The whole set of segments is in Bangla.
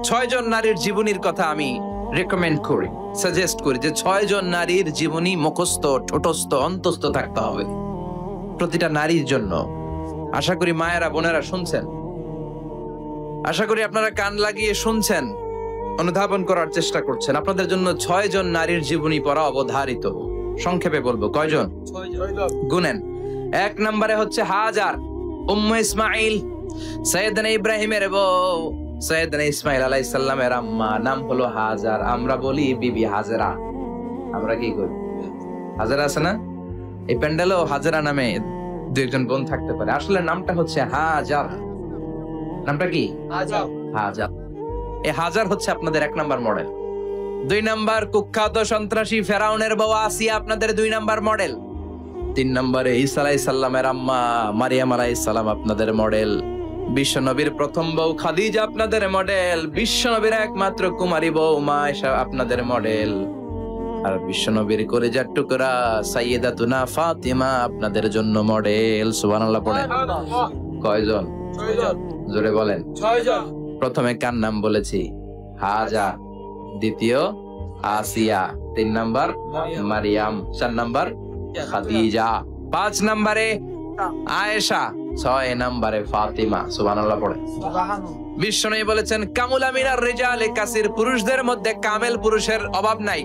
6 জন নারীর জীবনীর কথা আমি রেকমেন্ড করি, সাজেস্ট করি যে 6 জন নারীর জীবনী মুখস্থ, ঠোঁটস্থ, অন্তস্থ থাকতে হবে প্রতিটা নারীর জন্য। আশা করি মায়েরা, বোনেরা শুনছেন, আশা করি আপনারা কান লাগিয়ে শুনছেন, অনুধাবন করার চেষ্টা করছেন। আপনাদের জন্য 6 জন নারীর জীবনী পড়া অবধারিত। সংক্ষেপে বলবো, কয়জন? 6 জন। গুনেন। 1 নম্বরে হচ্ছে হাজার, উম্মে ইসমাইল, সাইয়েদনা ইব্রাহিমের বউ, সাইয়েদনা ইসমাইল আলাইহিস সালামের আম্মা, নাম হলো হাজার। আমরা বলি বিবি হাজেরা। আমরা কি করি? হাজেরা আছে না? এই প্যান্ডেলেও হাজেরা নামে 2-1 বোন থাকতে পারে। আসলে নামটা হচ্ছে হাজার। নামটা কি? হাজার। হাজার। এই হাজার হচ্ছে আপনাদের 1 নাম্বার মডেল। 2 নাম্বার কুখ্যাত সন্ত্রাসী ফেরাউনের বউ আসিয়া আপনাদের 2 নাম্বার মডেল। 3 নম্বরে ঈসা আলাইহিস সালামের আম্মা মারিয়াম আলাইহিস সালাম আপনাদের মডেল। বিশ্বনবীর প্রথম বউ খাদিজা আপনাদের মডেল। বিশ্বনবীর একমাত্র কুমারী বউ মা আয়েশা আপনাদের মডেল। আর বিশ্বনবীর কলিজার টুকরা সাইয়্যিদাতুনা ফাতিমা আপনাদের জন্য মডেল। সুবহানাল্লাহ পড়েন। কয়জন? 6 জন। জোরে বলেন। 6 জন। প্রথমে কার নাম বলেছি? হাজার। দ্বিতীয় আসিয়া। 3 নাম্বার মারিয়াম। 4 নাম্বার খাদিজা। 5 নম্বরে আয়েশা। 6 নম্বরে ফাতিমা। সুবহানাল্লাহ পড়েন। বিশ্বনবী বলেছেন কামুলা মিনার রিজালে কাসির, পুরুষদের মধ্যে কামেল পুরুষের অভাব নাই।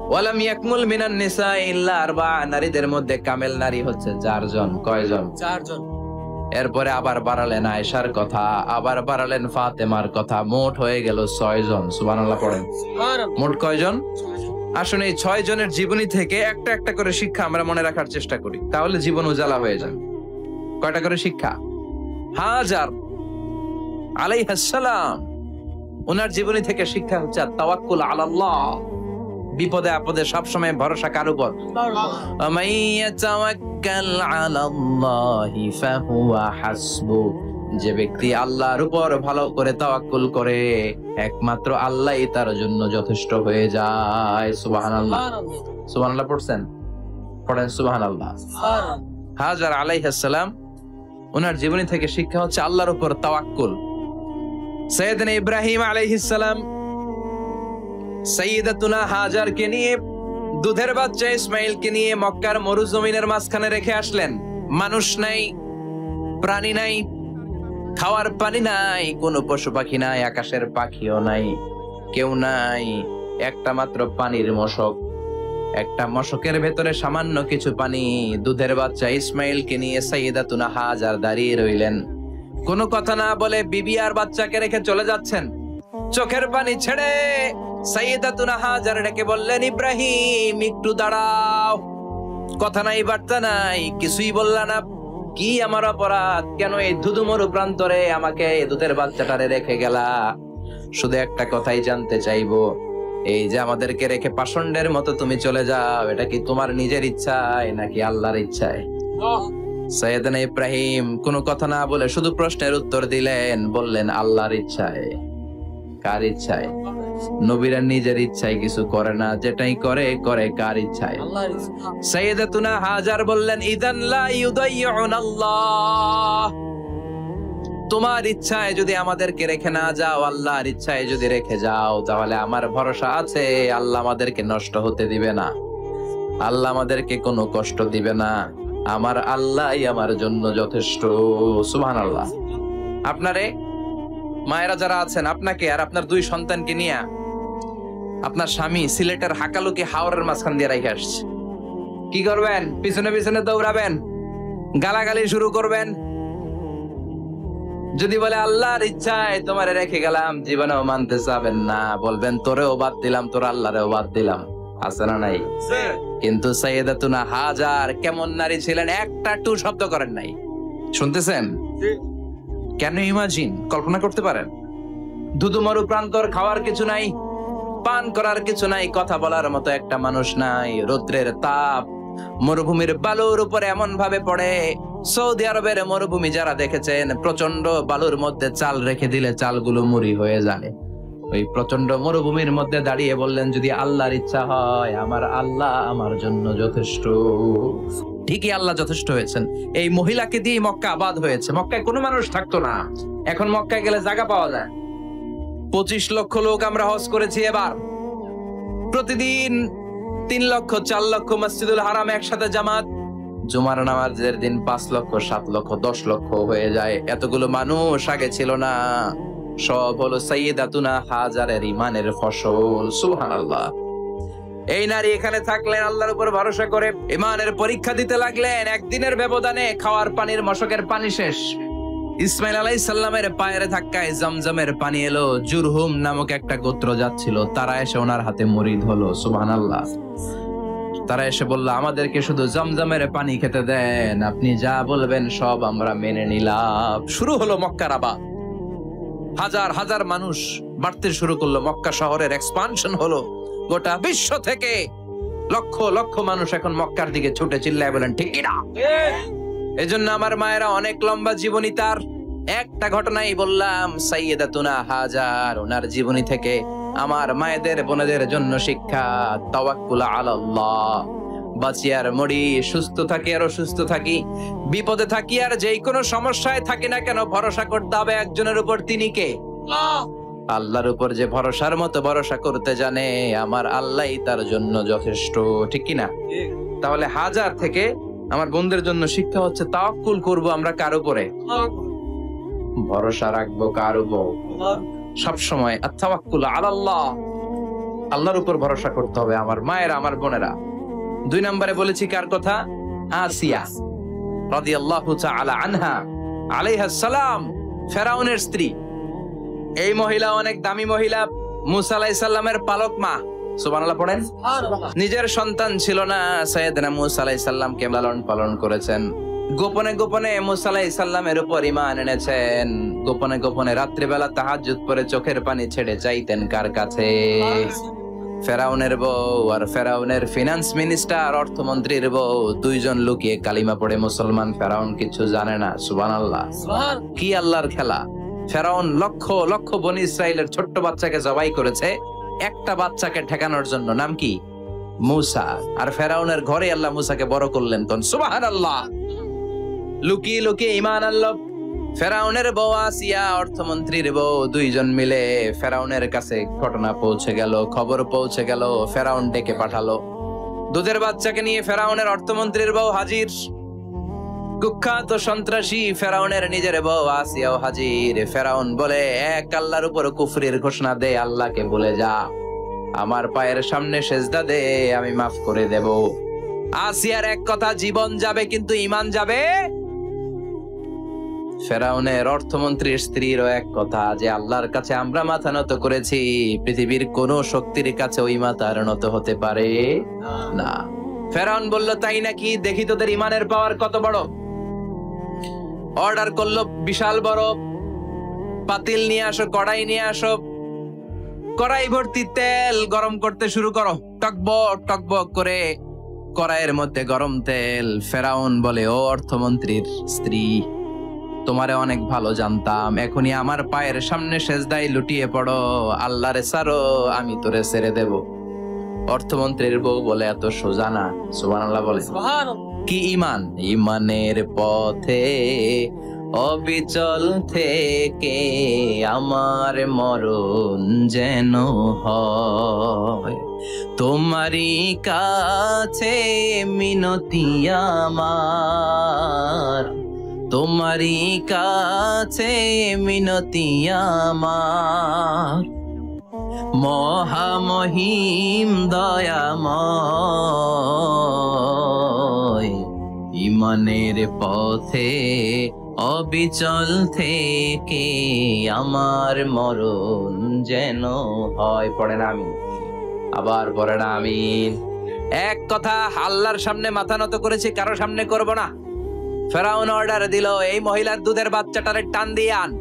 ওয়ালাম ইয়াকমুল মিনান নিসা ইল্লা আরবা, নারীদের মধ্যে কামেল নারী হচ্ছে 4 জন। কয়জন? 4 জন। এরপরে আবার বাড়ালেন আয়েশার কথা, আবার বাড়ালেন ফাতেমার কথা, মোট হয়ে গেল 6 জন। সুবহানাল্লাহ পড়েন। মোট কয়জন? আসুন এই 6 জনের জীবনী থেকে একটা একটা করে শিক্ষা আমরা মনে রাখার চেষ্টা করি, তাহলে জীবন উজালা হয়ে যাবে। কয়টা করে শিক্ষা? হাজার আলাইহিস সালাম, ওনার জীবনী থেকে শিক্ষা হচ্ছে তাওয়াক্কুল আলাল্লাহ, বিপদে আপদে সবসময় ভরসা কার উপর? আমাইয়াতাওয়াক্কাল আলাল্লাহি ফাহুয়া হাসবু, যে ব্যক্তি আল্লাহর উপর ভালো করে তাওয়াক্কুল করে একমাত্র আল্লাহই তার জন্য যথেষ্ট হয়ে যায়। সুবহানাল্লাহ। সুবহানাল্লাহ পড়ছেন? পড়েন সুবহানাল্লাহ। হাজার আলাইহিস সালাম, ওনার জীবনী থেকে শিক্ষা হচ্ছে আল্লাহর উপর তাওয়াক্কুল। সাইয়েদনা ইব্রাহিম আলাইহিস সালাম সাইয়্যিদাতুনা হাজারকে নিয়ে, দুধের বাচ্চা ইসমাইলকে নিয়ে মক্কার মরুজমিনের মাঝখানে রেখে আসলেন। মানুষ নাই, প্রাণী নাই, খাওয়ার পানি নাই, কোনো পশু পাখি নাই, আকাশের পাখিও নাই, কেউ নাই, একটা মাত্র পানির মশক। একটা মশকের ভেতরে সামান্য কিছু পানি। দুধের বাচ্চা ইসমাইলকে নিয়ে সাইয়্যিদাতুনা হাজার দাঁড়িয়ে রইলেন। কোনো কথা না বলে বিবি আর বাচ্চাকে রেখে চলে যাচ্ছেন। চোখের পানি ছেড়ে সাইয়্যিদাতুনা হাজার ডেকে বললেন, ইব্রাহিম একটু দাঁড়াও। কথা নাই, বার্তা নাই, কিছুই বললা না। কি আমার অপরাধ? কেন এই ধুধুমরু প্রান্তরে আমাকে দুধের বাচ্চাটারে রেখে গেলা? শুধু একটা কথাই জানতে চাইবো, এই যে আমাদেরকে রেখে পাষণ্ডের মতো তুমি চলে যাও, এটা কি তোমার নিজের ইচ্ছায় নাকি আল্লাহর ইচ্ছায়? সাইয়েদনা ইব্রাহিম কোনো কথা না বলে শুধু প্রশ্নের উত্তর দিলেন, বললেন আল্লাহর ইচ্ছায়। কার ইচ্ছায়? নবীরা নিজের ইচ্ছায় কিছু করে না, যেটাই করে করে কার ইচ্ছায়? আল্লাহর ইচ্ছায়। সাইয়্যিদাতুনা হাজার বললেন, ইদান লা ইউদাইয়ুনাল্লাহ, তোমার ইচ্ছায় যদি আমাদেরকে রেখে না যাও, আল্লাহর ইচ্ছায় যদি রেখে যাও, তাহলে আমার ভরসা আছে আল্লাহ আমাদেরকে নষ্ট হতে দিবে না, আল্লাহ আমাদেরকে কোনো কষ্ট দিবে না, আমার আল্লাহই আমার জন্য যথেষ্ট। সুবহানাল্লাহ। আপনারে মায়েরা যারা আছেন, আপনাকে আর আপনার 2 সন্তানকে নিয়ে আপনার স্বামী সিলেটের হাকালুকি হাওরের মাঝখান দিয়ে রেখে আসছে। কি করবেন? পিছনে পিছনে দৌড়াবেন, গালাগালি শুরু করবেন। যদি বলে আল্লাহর ইচ্ছায় তোমারে রেখে গেলাম, জীবনেও মানতে চাবেন না, বলবেন তোরেও বাদ দিলাম, তোর আল্লাহরেও বাদ দিলাম। আছে না নাই? কিন্তু সাইয়্যিদাতুনা হাজার কেমন নারী ছিলেন, একটা টু শব্দ করেন নাই। শুনতেছেন? কেন ইমাজিন, কল্পনা করতে পারেন? ধুধুমরু প্রান্তর, খাওয়ার কিছু নাই, পান করার কিছু নাই, কথা বলার মতো একটা মানুষ নাই, রৌদ্রের তাপ মরুভূমির বালুর উপরে এমন ভাবে পড়ে। সৌদি আরবের মরুভূমি যারা দেখেছেন, প্রচন্ড বালুর মধ্যে চাল রেখে দিলে চালগুলো মুড়ি হয়ে যায়। ওই প্রচন্ড মরুভূমির মধ্যে দাঁড়িয়ে বললেন, যদি আল্লাহর ইচ্ছা হয় আমার আল্লাহ আমার জন্য যথেষ্ট। ঠিকই আল্লাহ যথেষ্ট হয়েছেন। এই মহিলাকে দিয়ে মক্কা আবাদ হয়েছে। মক্কায় কোনো মানুষ থাকতো না, এখন মক্কায় গেলে জায়গা পাওয়া যায়। 25 লক্ষ লোক আমরা হজ করেছি এবার। প্রতিদিন 3 লক্ষ 4 লক্ষ মসজিদুল হারাম একসাথে জামাত। জুমার নামাজের দিন 5 লক্ষ 7 লক্ষ 10 লক্ষ হয়ে যায়। এতগুলো মানুষ আগে ছিল না। সব হলো সাইয়্যিদাতুনা হাজারের ইমানের ফসল। সুবহানাল্লাহ। এই নারী এখানে থাকলেন আল্লাহর উপর ভরসা করে, ইমানের পরীক্ষা দিতে লাগলেন। একদিনের ব্যবধানে খাওয়ার পানির মশকের পানি শেষ। ইসমাইল আলাইহিস সালামের পায়ের ধাক্কায় জমজমের পানি এলো। জুরহুম নামক একটা গোত্র যাচ্ছিল, তারা এসে ওনার হাতে মুরিদ হলো। সুবহানাল্লাহ। তারা এসে বলল, আমাদেরকে শুধু জমজমের পানি খেতে দেন, আপনি যা বলবেন সব আমরা মেনে নিলাম। শুরু হলো মক্কার আবাদ। হাজার হাজার মানুষ বাড়তে শুরু করলো। মক্কা শহরের এক্সপানশন হলো। গোটা বিশ্ব থেকে লক্ষ লক্ষ মানুষ এখন মক্কার দিকে ছুটে চিল্লায় বলেন ঠিক কিনা? এজন্য আমার মায়েরা অনেক লম্বা জীবনী। তার একটা ঘটনাই বললাম, সাইয়্যিদাতুনা হাজার, ওনার জীবনী থেকে আমার মায়েদের বোনেদের জন্য শিক্ষা। তাওয়াক্কুল আলাল্লাহ। বাঁচি আর মরি, সুস্থ থাকি আর অসুস্থ থাকি, বিপদে থাকি আর যেই কোনো সমস্যায় থাকি না কেন, ভরসা করতে হবে একজনের উপর। তিনি কে? আল্লাহর উপর যে ভরসার মতো ভরসা করতে জানে, আমার আল্লাহই তার জন্য যথেষ্ট। ঠিক কিনা? তাহলে হাজার থেকে আমার বোনদের জন্য শিক্ষা হচ্ছে, তাওয়াক্কুল করব আমরা কার উপরে? ভরসা রাখবো কার উপর? সবসময় আত-তাওয়াক্কুল আলাল্লাহ, আল্লাহর উপর ভরসা করতে হবে আমার মায়েরা, আমার বোনেরা। 2 নম্বরে বলেছি কার কথা? আসিয়া রাদিয়াল্লাহু তাআলা আনহা আলাইহাস সালাম, ফেরাউনের স্ত্রী। এই মহিলা অনেক দামি মহিলা, মুসা আলাইহিস সালামের পালক মা। সুবহানাল্লাহ পড়েন। নিজের সন্তান ছিল না, সাইয়েদনা মুসা আলাইহিস সালামকে লালন পালন করেছেন। গোপনে গোপনে মুসা আলাইহিস সালামের উপর ঈমান এনেছেন। গোপনে গোপনে রাত্রিবেলা তাহাজ্জুদ পড়ে চোখের পানি ছেড়ে চাইতেন কার কাছে? ফেরাউনের বউ আর ফেরাউনের ফিনান্স মিনিস্টার, অর্থমন্ত্রীর বউ, 2 জন লুকিয়ে কালিমা পড়ে মুসলমান। ফেরাউন কিছু জানে না। সুবহানাল্লাহ। কি আল্লাহর খেলা! ফেরাউন লক্ষ লক্ষ বনি ইসরাইলের ছোট্ট বাচ্চাকে জবাই করেছে একটা বাচ্চাকে ঠেকানোর জন্য। নাম কি? মুসা। আর ফেরাউনের ঘরে আল্লাহ মুসাকে বড় করলেন। তখন সুবহানাল্লাহ। লুকিয়ে লুকিয়ে ঈমান আনলো। ফেরাউনের বউ আসিয়া, অর্থমন্ত্রীর বউ, 2 জন মিলে ফেরাউনের কাছে ঘটনা পৌঁছে গেল, খবর পৌঁছে গেল। ফেরাউন ডেকে পাঠালো। দুধের বাচ্চাকে নিয়ে ফেরাউনের অর্থমন্ত্রীর বউ হাজির। কুখ্যাত সন্ত্রাসী ফেরাউনের নিজের বউ আসিয়াও হাজির। ফেরাউন বলে, এক আল্লাহর উপর কুফরির ঘোষণা দে, আল্লাহকে বলে যা, আমার পায়ের সামনে সেজদা দে, আমি মাফ করে দেব। আসিয়ার এক কথা, জীবন যাবে কিন্তু ঈমান যাবে। ফেরাউনের অর্থমন্ত্রীর স্ত্রীরও এক কথা, যে আল্লাহর কাছে আমরা মাথা নত করেছি, পৃথিবীর কোন শক্তির কাছে ওই মাথার নত হতে পারে না। ফেরাউন বলল, তাই নাকি? দেখি তোদের ঈমানের পাওয়ার কত বড়। অর্ডার করলো, বিশাল বড় পাতিল নিয়ে আসো, কড়াই নিয়ে আসো, কড়াই ভর্তি তেল গরম করতে শুরু করো। টকবক টকবক করে কড়াইয়ের মধ্যে গরম তেল। ফেরাউন বলে, ও অর্থমন্ত্রীর স্ত্রী, তোমারে অনেক ভালো জানতাম, এখনই আমার পায়ের সামনে সেজদায় লুটিয়ে পড়ো, আল্লাহরে ছাড়ো, আমি তোরে ছেড়ে দেব। অর্থমন্ত্রীর বউ বলে, এত সোজা না। সুবহানাল্লাহ বলে। কি ঈমান? ঈমানের পথে অবিচল থেকে আমার মরণ যেন হয়, তোমারই কাছে মিনতি আমার, তোমারই কাছে মিনতি আমার, মহামহিম দয়াময়, ঈমানের পথে অবিচল থেকে আমার মরণ যেন হয়। পড়ে না আমিন? আবার পড়ে না আমিন? এক কথা, আল্লাহর সামনে মাথা নত করেছি, কারো সামনে করব না। ফেরাউন অর্ডার দিল, এই মহিলার দুধের বাচ্চাটারে টান দিয়ে আন,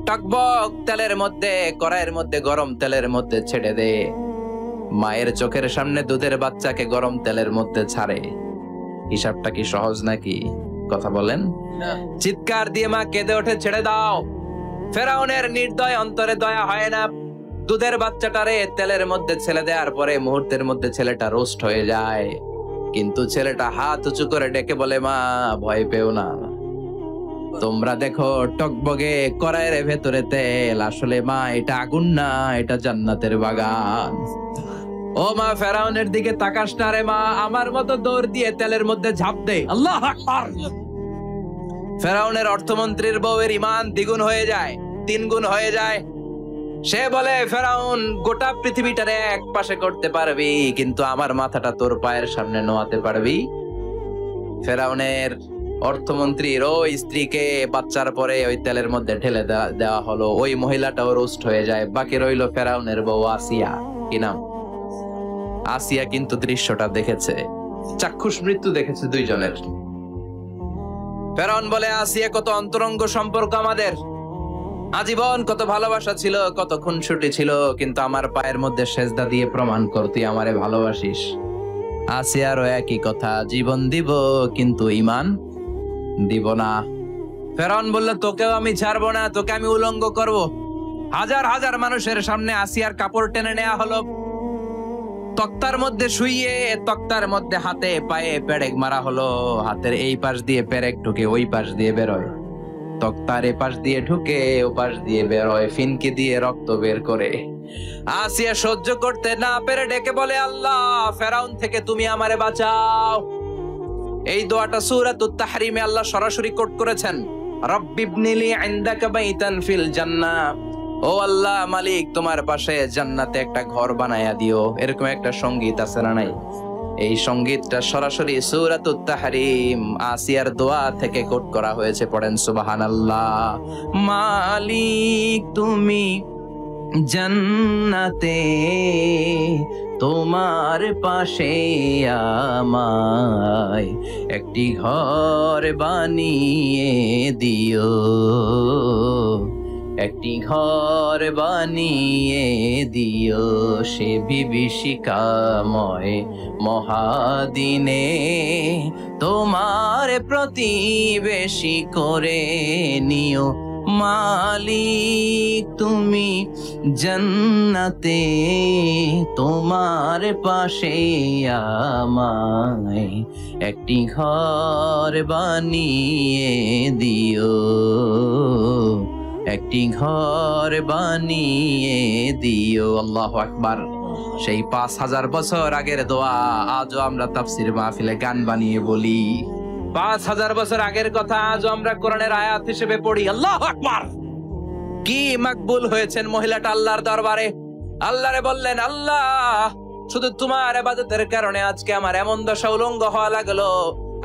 টকবক তেলের মধ্যে, কড়াইয়ের মধ্যে গরম তেলের মধ্যে ছেড়ে দে। মায়ের চোখের সামনে দুধের বাচ্চাকে গরম তেলের মধ্যে ছাড়ে। হিসাবটা কি সহজ নাকি? কথা বলেন। চিৎকার দিয়ে মা কেঁদে ওঠে, ছেড়ে দাও। ফেরাউনের নির্দয় অন্তরে দয়া হয় না। দুধের বাচ্চাটারে তেলের মধ্যে ছেড়ে দেওয়ার পরে মুহূর্তের মধ্যে ছেলেটা রোস্ট হয়ে যায়। কিন্তু ছেলেটা হাত উঁচু করে ডেকে বলে, মা ভয় পেও না, তোমরা দেখো টকবগে কড়াইয়ের ভেতরে তেল, আসলে মা এটা আগুন না, এটা জান্নাতের বাগান। ও মা, ফেরাউনের দিকে তাকাস না রে মা, আমার মতো দৌড় দিয়ে তেলের মধ্যে ঝাঁপ দে। আল্লাহু আকবার। ফেরাউনের অর্থমন্ত্রীর বউয়ের ঈমান দ্বিগুণ হয়ে যায়, 3 গুণ হয়ে যায়। সে বলে, ফেরাউন গোটা পৃথিবীটারে এক পাশে করতে পারবি, কিন্তু আমার মাথাটা তোর পায়ের সামনে নোয়াতে পারবি? ফেরাউনের অর্থমন্ত্রীর ওই স্ত্রীকে বাচ্চার পরে ওই তেলের মধ্যে ঢেলে দেওয়া হলো। ওই মহিলাটাও রোস্ট হয়ে যায়। বাকি রইল ফেরাউনের বউ আসিয়া। কি নাম? আসিয়া কিন্তু দৃশ্যটা দেখেছে, চাক্ষুষ মৃত্যু দেখেছে দুইজনের। ফেরাউন বলে, আসিয়া কত অন্তরঙ্গ সম্পর্ক আমাদের, আজীবন কত ভালোবাসা ছিল, কত খুনসুটি ছিল, কিন্তু আমার পায়ের মধ্যে সেজদা দিয়ে প্রমাণ কর তুই আমারে ভালোবাসিস। আসিয়ারও একই কথা, জীবন দিব কিন্তু ঈমান দিব না। ফেরাউন বলল, তোকেও আমি ছাড়বো না, তোকে আমি উলঙ্গ করব। হাজার হাজার মানুষের সামনে আসিয়ার কাপড় টেনে নেওয়া হলো, তক্তার মধ্যে শুইয়ে তক্তার মধ্যে হাতে পায়ে পেরেক মারা হলো। হাতের এই পাশ দিয়ে পেরেক ঢুকে ওই পাশ দিয়ে বেরোয়, তক্তার এ পাশ দিয়ে ঢুকে ও পাশ দিয়ে বেরোয়, ফিনকি দিয়ে রক্ত বের করে। আসিয়া সহ্য করতে না পেরে ডেকে বলে, আল্লাহ, ফেরাউন থেকে তুমি আমারে বাঁচাও। এই দোয়াটা সূরাতুত তাহরিমে আল্লাহ সরাসরি কোট করেছেন, রব্বিবনিলি ইনদাকা বাইতান ফিল জান্নাহ। ও আল্লাহ মালিক, তোমার পাশে জান্নাতে একটা ঘর বানায়া দিও। এরকম একটা সঙ্গীত আছে না নাই? এই সঙ্গীতটা সরাসরি সূরাতুত তাহরিম আসিয়ার দোয়া থেকে কোট করা হয়েছে। পড়েন সুবহানাল্লাহ। মালিক তুমি জান্নাতে, তোমার পাশে আমায় একটি ঘর বানিয়ে দিও, একটি ঘর বানিয়ে দিও, সে বিভীষিকাময় মহাদিনে তোমার প্রতিবেশী করে নিও। মালিক তুমি জান্নাতে, তোমার পাশে আমায় একটি ঘর বানিয়ে দিও, একটি ঘর বানিয়ে দিও। আল্লাহু আকবার। সেই 5000 বছর আগের দোয়া আজও আমরা তাফসীর মাহফিলে গান বানিয়ে বলি। 5000 বছর আগের কথা আজও আমরা কোরআনের আয়াত হিসেবে পড়ি। আল্লাহু আকবার। কি মকবুল হয়েছেন মহিলাটা আল্লাহর দরবারে। আল্লাহরে বললেন, আল্লাহ, শুধু তোমার ইবাদতের কারণে আজকে আমার এমন দশা উলঙ্গ হওয়া লাগলো,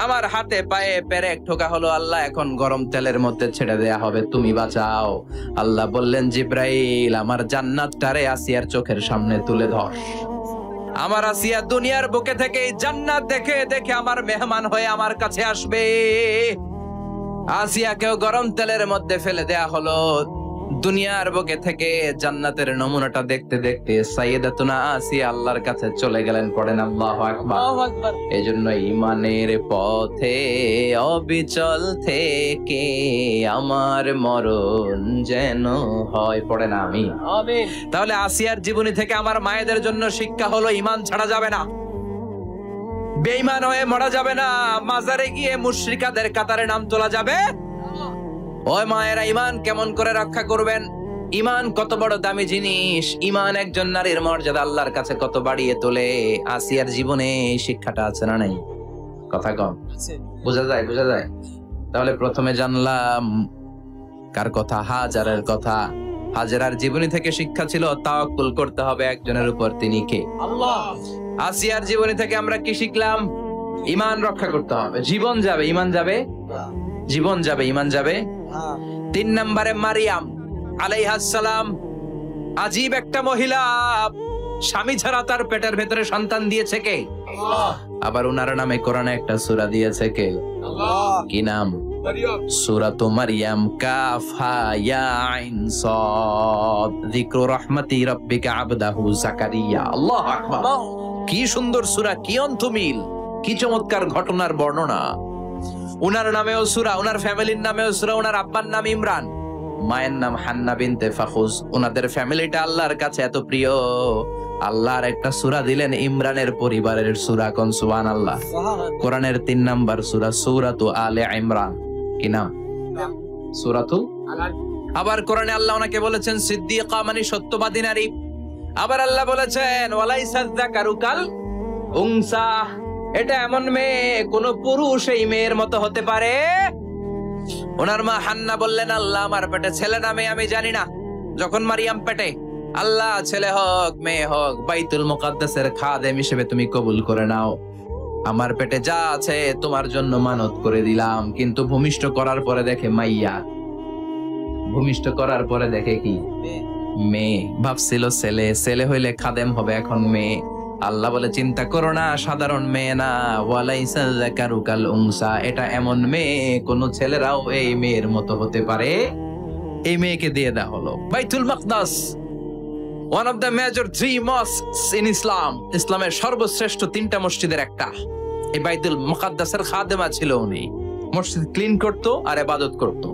আমার হাতে পায়ে পেরেক ঠোকা হলো। আল্লাহ, এখন গরম তেলের মধ্যে ছেড়ে দেয়া হবে, তুমি বাঁচাও। আল্লাহ বললেন, জিব্রাইল, আমার জান্নাতটারে আসিয়ার চোখের সামনে তুলে ধর। আমার আসিয়া দুনিয়ার বুকে থেকে জান্নাত দেখে দেখে আমার মেহমান হয়ে আমার কাছে আসবে। আসিয়াকেও গরম তেলের মধ্যে ফেলে দেয়া হলো। দুনিয়ার বুকে থেকে জান্নাতের নমুনাটা দেখতে দেখতে সাইয়েদাতুনা আসিয়া আল্লাহর কাছে চলে গেলেন। পড়েন আল্লাহু আকবার। এজন্য ঈমানের পথে অবিচল থেকে আমার মরণ যেন হয়। পড়েন আমিন। তাহলে আসিয়ার জীবনী থেকে আমার মায়েদের জন্য শিক্ষা হলো, ঈমান ছাড়া যাবে না, বেঈমান হয়ে মরা যাবে না, মাজারে গিয়ে মুশরিকাদের কাতারে নাম তোলা যাবে। ওই মায়েরা ঈমান কেমন করে রক্ষা করবেন? ঈমান কত বড় দামি জিনিস। ঈমান একজন নারীর মর্যাদা আল্লাহর কাছে কত বাড়িয়ে তোলে। আসিয়ার জীবনে এই শিক্ষাটা আছে না নাই? কথা কম বোঝা যায়, বোঝা যায়। তাহলে প্রথমে জানলাম কার কথা? হাজারের কথা। হাজারার জীবনী থেকে শিক্ষা ছিল তাওয়াক্কুল করতে হবে একজনের উপর, তিনি কে? আল্লাহ। আসিয়ার জীবনী থেকে আমরা কি শিখলাম? ঈমান রক্ষা করতে হবে। জীবন যাবে, ঈমান যাবে, জীবন যাবে, ঈমান যাবে। 3 নম্বরে মারিয়াম আলাইহিস সালাম, আজীব একটা মহিলা, স্বামী ছাড়া তার পেটের ভেতরে সন্তান দিয়েছে কে? আল্লাহ। আবার উনার নামে কোরআনে একটা সূরা দিয়েছে কে? আল্লাহ। কি নাম? সূরাতু মারইয়াম। কাফ হা ইয়া আইন সাদ, যিকরু রাহমাতি রাব্বিকা আবদাহু যাকারিয়া। আল্লাহু আকবার। কি সুন্দর সূরা, কি অন্তমিল, কি চমৎকার ঘটনার বর্ণনা। উনার নামেও সূরা, উনার ফ্যামিলির নামেও সূরা। উনার আব্বার নাম ইমরান, মায়ের নাম হান্না বিনতে ফাখুজ। উনাদের ফ্যামিলিটা আল্লাহর কাছে এত প্রিয়, আল্লাহর একটা সূরা দিলেন ইমরানের পরিবারের সূরা। কোন? সুবহানাল্লাহ। কোরআনের 3 নাম্বার সূরা, সূরাতু আলে ইমরান। কি নাম? সূরাতুল। আবার কোরআনে আল্লাহ ওনাকে বলেছেন সিদ্দিকা, মানে সত্যবাদী নারী। আবার আল্লাহ বলেছেন ওয়ালাইসা যাকারু কাল উনসা, এটা এমন মেয়ে কোন পুরুষ এই মেয়ের মতো হতে পারে? ওনার মা হান্না বললেন, আল্লাহ আমার পেটে ছেলে না মেয়ে আমি জানি না, যখন মারিয়াম পেটে, আল্লাহ ছেলে হোক মেয়ে হোক বাইতুল মুকাদ্দাসের খাদেম হিসেবে তুমি কবুল করে নাও। আমার পেটে যা আছে তোমার জন্য মানত করে দিলাম। কিন্তু ভূমিষ্ঠ করার পরে দেখে মাইয়া, ভূমিষ্ঠ করার পরে দেখে কি? মেয়ে। ভাবছিল ছেলে, ছেলে হইলে খাদেম হবে, এখন মেয়ে। আল্লাহ বলে চিন্তা করো না, সাধারণ মেয়ে না, ওয়ালাইসা যাকারু কাল উনসা, এটা এমন মেয়ে কোন ছেলেরাও এই মেয়ের মতো হতে পারে। এই মেয়েকে দিয়ে দেওয়া হলো Baitul Maqdis, one of the major 3 mosques in Islam, ইসলামের সর্বশ্রেষ্ঠ 3টা মসজিদের একটা। এই বাইতুল মুকাদ্দাসের খাদেমা ছিল উনি। মসজিদ ক্লিন করতো আর ইবাদত করতো,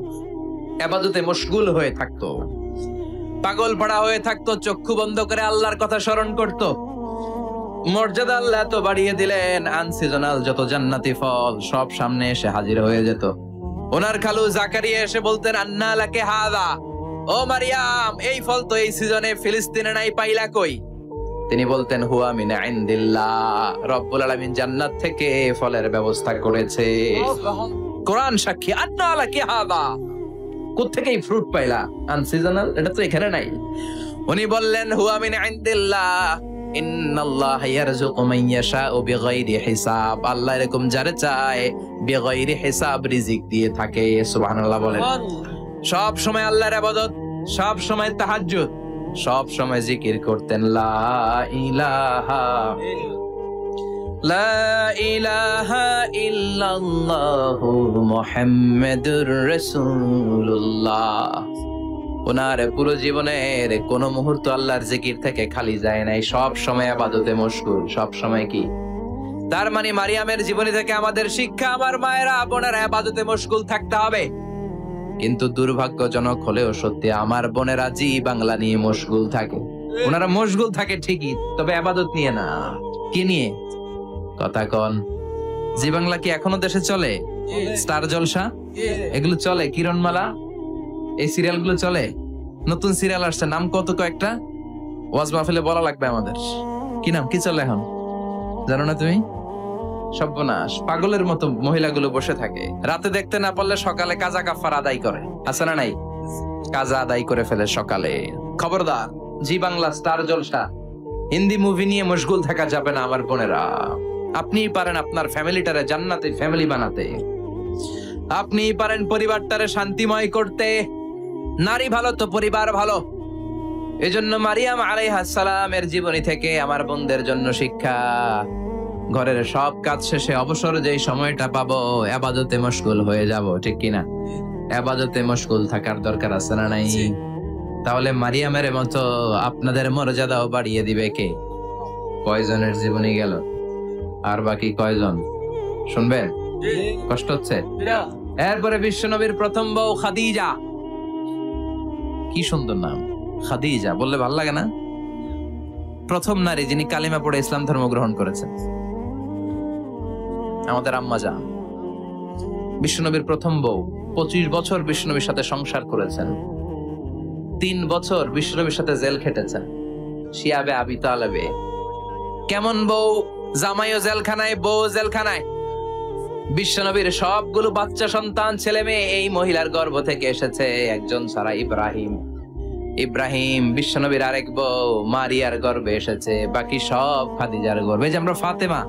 ইবাদতে মশগুল হয়ে থাকতো, পাগল পড়া হয়ে থাকতো, চক্ষু বন্ধ করে আল্লাহর কথা স্মরণ করতো। মর্যাদা আল্লাহ এত বাড়িয়ে দিলেন, আনসিজনাল যত জান্নাতি ফল সব সামনে এসে হাজির হয়ে যেত। ওনার খালু জাকারিয়া এসে বলতেন, আন্না লাকে হাদা, ও মারিয়াম এই ফল তো এই সিজনে ফিলিস্তিনে নাই, পাইলা কই? তিনি বলতেন, হুয়া মিন ইনদিল্লাহ, রব্বুল আলামিন জান্নাত থেকে ফলের ব্যবস্থা করেছে। কোরআন সাক্ষী, আন্না লাকে হাদা, কোত্থেকে এই ফ্রুট পাইলা? আনসিজনাল, এটা তো এখানে নাই। উনি বললেন, হুয়া মিন ইনদিল্লাহ, ইন্নাল্লাহা ইয়ারযুকু মান ইয়াশাউ বিগাইরি হিসাব, আল্লাহ এরকম যারে চায় বিগাইরি হিসাব রিজিক দিয়ে থাকে। সুবহানাল্লাহ বলেন। সব সময় আল্লাহর ইবাদত, সব সময় তাহাজ্জুদ, সব সময় জিকির করতেন, লা ইলাহা লা ইলাহা ইল্লাল্লাহু মুহাম্মাদুর রাসূলুল্লাহ। ওনার পুরো জীবনের কোন মুহূর্ত আল্লাহর জিকির থেকে খালি যায় নাই, সব সময় ইবাদতে মশগুল, সব সময় কি? তার মানে মারিয়ামের জীবনী থেকে আমাদের শিক্ষা, আমার মায়েরা বোনেরা ইবাদতে মশগুল থাকতে হবে। কিন্তু দুর্ভাগ্যজনক হলেও সত্যি, আমার বোনেরা জি বাংলা নিয়ে মশগুল থাকে। ওনারা মশগুল থাকে ঠিকই, তবে ইবাদত নিয়ে না। কি নিয়ে? কথা কন। জি বাংলা কি এখনো দেশে চলে? স্টার জলসা এগুলো চলে, কিরণমালা, এই সিরিয়াল গুলো চলে। নতুন সিরিয়াল আসছে, নাম কত কয়েকটা, ওয়াজ মাহফিলে বলা লাগবে আমাদের। কি নাম, কি চলে এখন জানো না তুমি? সর্বনাশ, পাগলের মতো মহিলাগুলো বসে থাকে, রাতে দেখতে না পারলে সকালে কাজা কাফার আদায় করে, আছে না নাই? কাজা আদায় করে ফেলে সকালে। খবরদার, জি বাংলা, স্টার জলসা, হিন্দি মুভি নিয়ে মশগুল থাকা যাবে না আমার বোনেরা। আপনিই পারেন আপনার ফ্যামিলিটারে জান্নাতি ফ্যামিলি বানাতে, আপনিই পারেন পরিবারটারে শান্তিময় করতে। নারী ভালো তো পরিবার ভালো। এজন্য মারিয়াম আলাইহিস সালামের জীবনী থেকে আমার বোনদের জন্য শিক্ষা, ঘরের সব কাজ শেষে অবসর যেই সময়টা পাবো ইবাদতে মশগুল হয়ে যাব, ঠিক কিনা? ইবাদতে মশগুল থাকার দরকার আছে না নাই? তাহলে মারিয়ামের মতো আপনাদের মর্যাদাও বাড়িয়ে দিবে কে? কয়জনের জীবনী গেল, আর বাকি কয়জন শুনবেন? কষ্ট হচ্ছে? এরপরে বিশ্বনবীর প্রথম বউ খাদিজা, কি সুন্দর নাম খাদিজা, বললে ভালো লাগে না? প্রথম নারী যিনি কালিমা পড়ে ইসলাম ধর্ম গ্রহণ করেছেন, আমাদের আম্মা জান। বিশ্বনবীর প্রথম বউ, 25 বছর বিশ্বনবীর সাথে সংসার করেছেন, 3 বছর বিশ্বনবীর সাথে জেল খেটেছেন, শিয়াবে আবি তালেবে। কেমন বউ? জামাইও জেলখানায়, বউ জেলখানায়। বিশ্বনবীর সবগুলো বাচ্চা সন্তান, ছেলে মেয়ে এই মহিলার গর্ভ থেকে এসেছে, একজন ছাড়া, ইব্রাহিম। ইব্রাহিম বিশ্বনবীর আরেক বউ মারিয়ার গর্ভে এসেছে, বাকি সব খাদিজার গর্ভে। যে আমরা ফাতেমা,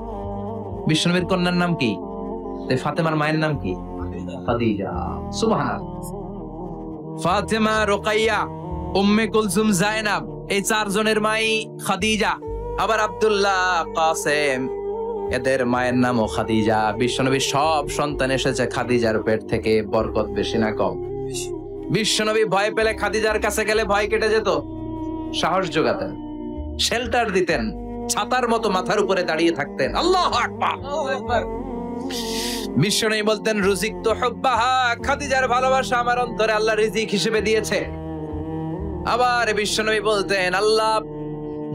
বিশ্বনবীর কন্যার নাম কি? ফাতেমার মায়ের নাম কি? খাদিজা। সুবহানাল্লাহ। ফাতেমা, রুকাইয়া, উম্মে কুলসুম, জায়নাব, এই 4 জনের মাই খাদিজা। আবার আব্দুল্লাহ, কাসেম, এদের মায়ের নামও খাদিজা। বিশ্বনবীর সব সন্তান এসেছে খাদিজার পেট থেকে। বরকত বেশি না কম? বিশ্বনবী ভয় পেলে খাদিজার কাছে গেলে ভয় কেটে যেত, সাহস যোগাতেন, শেল্টার দিতেন, ছাতার মতো মাথার উপরে দাঁড়িয়ে থাকতেন। আল্লাহু আকবার। বিশ্বনবী বলতেন, রুজিকতু হুব্বাহা, খাদিজার ভালোবাসা আমার অন্তরে আল্লাহ রিজিক হিসেবে দিয়েছে। আবার বিশ্বনবী বলতেন, আল্লাহ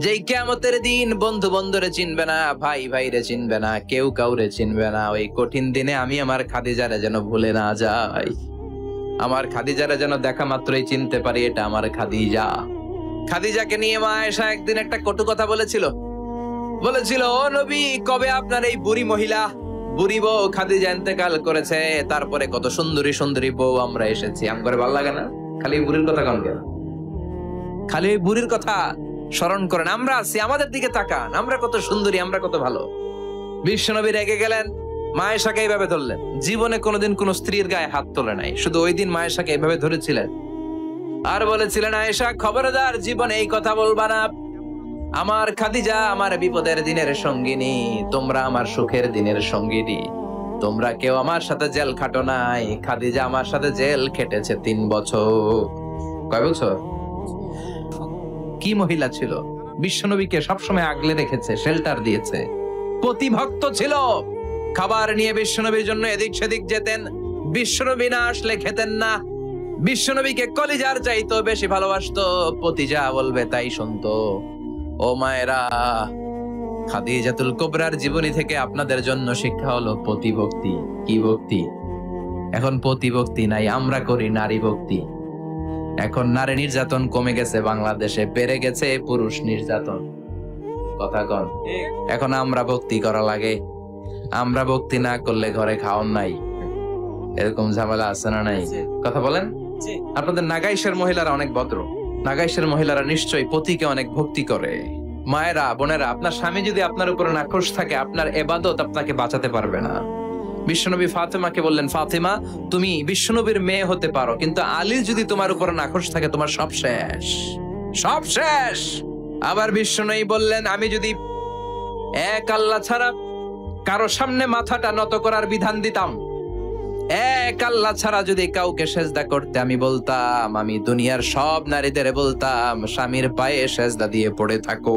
যেই কিয়ামতের দিন বন্ধু বন্ধুরে চিনবে না, ভাই ভাইরে চিনবে না, কেউ কাউরে চিনবে না, ওই কঠিন দিনে আমি আমার খাদিজারে যেন ভুলে না যাই। আমার খাদিজারে যেন দেখা মাত্রই চিনতে পারি এটা আমার খাদিজা। খাদিজাকে নিয়ে মা আয়েশা একদিন একটা কটু কথা বলেছিল, ও নবী, কবে আপনার এই বুড়ি মহিলা, বুড়ি বউ খাদিজা ইন্তেকাল করেছে, তারপরে কত সুন্দরী সুন্দরী বউ আমরা এসেছি, আমার ভালো লাগে না? খালি বুড়ির কথা কন কেন? খালি ওই বুড়ির কথা স্মরণ করেন। আমরা আছি, আমাদের দিকে তাকান, আমরা কত সুন্দরী, আমরা কত ভালো। বিশ্বনবী রেগে গেলেন, মা আয়েশাকে এইভাবে ধরলেন। জীবনে কোনোদিন কোন স্ত্রীর গায়ে হাত তোলে নাই, শুধু ওই দিন মা আয়েশাকে এইভাবে ধরেছিলেন আর বলেছিলেন, আয়েশা খবরদার জীবনে এই কথা বলবা না। আমার খাদিজা আমার বিপদের দিনের সঙ্গিনী, তোমরা আমার সুখের দিনের সঙ্গিনী। তোমরা কেউ আমার সাথে জেল খাটো নাই, খাদিজা আমার সাথে জেল খেটেছে 3 বছর। কয় বছর? কি মহিলা ছিল! বিশ্বনবীকে সবসময় আগলে রেখেছে, শেল্টার দিয়েছে, প্রতিভক্ত ছিল। খাবার নিয়ে বিশ্বনবীর জন্য এদিক সেদিক যেতেন, বিশ্বনবী না আসলে খেতেন না। বিশ্বনবীকে কলিজার চাইতো বেশি ভালোবাসতো, পতি যা বলবে তাই শুনতো। ও মায়েরা, খাদিজাতুল কুবরার জীবনী থেকে আপনাদের জন্য শিক্ষা হলো প্রতিভক্তি। কি ভক্তি? এখন প্রতিভক্তি নাই, আমরা করি নারী ভক্তি। এখন নারী নির্যাতন কমে গেছে বাংলাদেশে, বেড়ে গেছে পুরুষ নির্যাতন। কথা কন। এখন আমরা ভক্তি করা লাগে, আমরা ভক্তি না করলে ঘরে খাওয়ান নাই, এরকম ঝামেলা আছে না নাই? কথা বলেন। আপনাদের নাগাইশের মহিলারা অনেক ভদ্র, নাগাইশের মহিলারা নিশ্চয়ই পতিকে অনেক ভক্তি করে। মায়েরা, বোনেরা, আপনার স্বামী যদি আপনার উপরে নাখোশ থাকে, আপনার ইবাদত আপনাকে বাঁচাতে পারবে না। বিশ্বনবী ফাতেমাকে বললেন, ফাতেমা তুমি বিশ্বনবীর মেয়ে হতে পারো, কিন্তু আলী যদি তোমার উপরে নাখোশ থাকে তোমার সব শেষ, সব শেষ। আবার বিশ্বনবী বললেন, আমি যদি এক আল্লাহ ছাড়া কারো সামনে মাথাটা নত করার বিধান দিতাম, এক আল্লাহ ছাড়া যদি কাউকে সেজদা করতে আমি বলতাম, আমি দুনিয়ার সব নারীদের বলতাম স্বামীর পায়ে সেজদা দিয়ে পড়ে থাকো।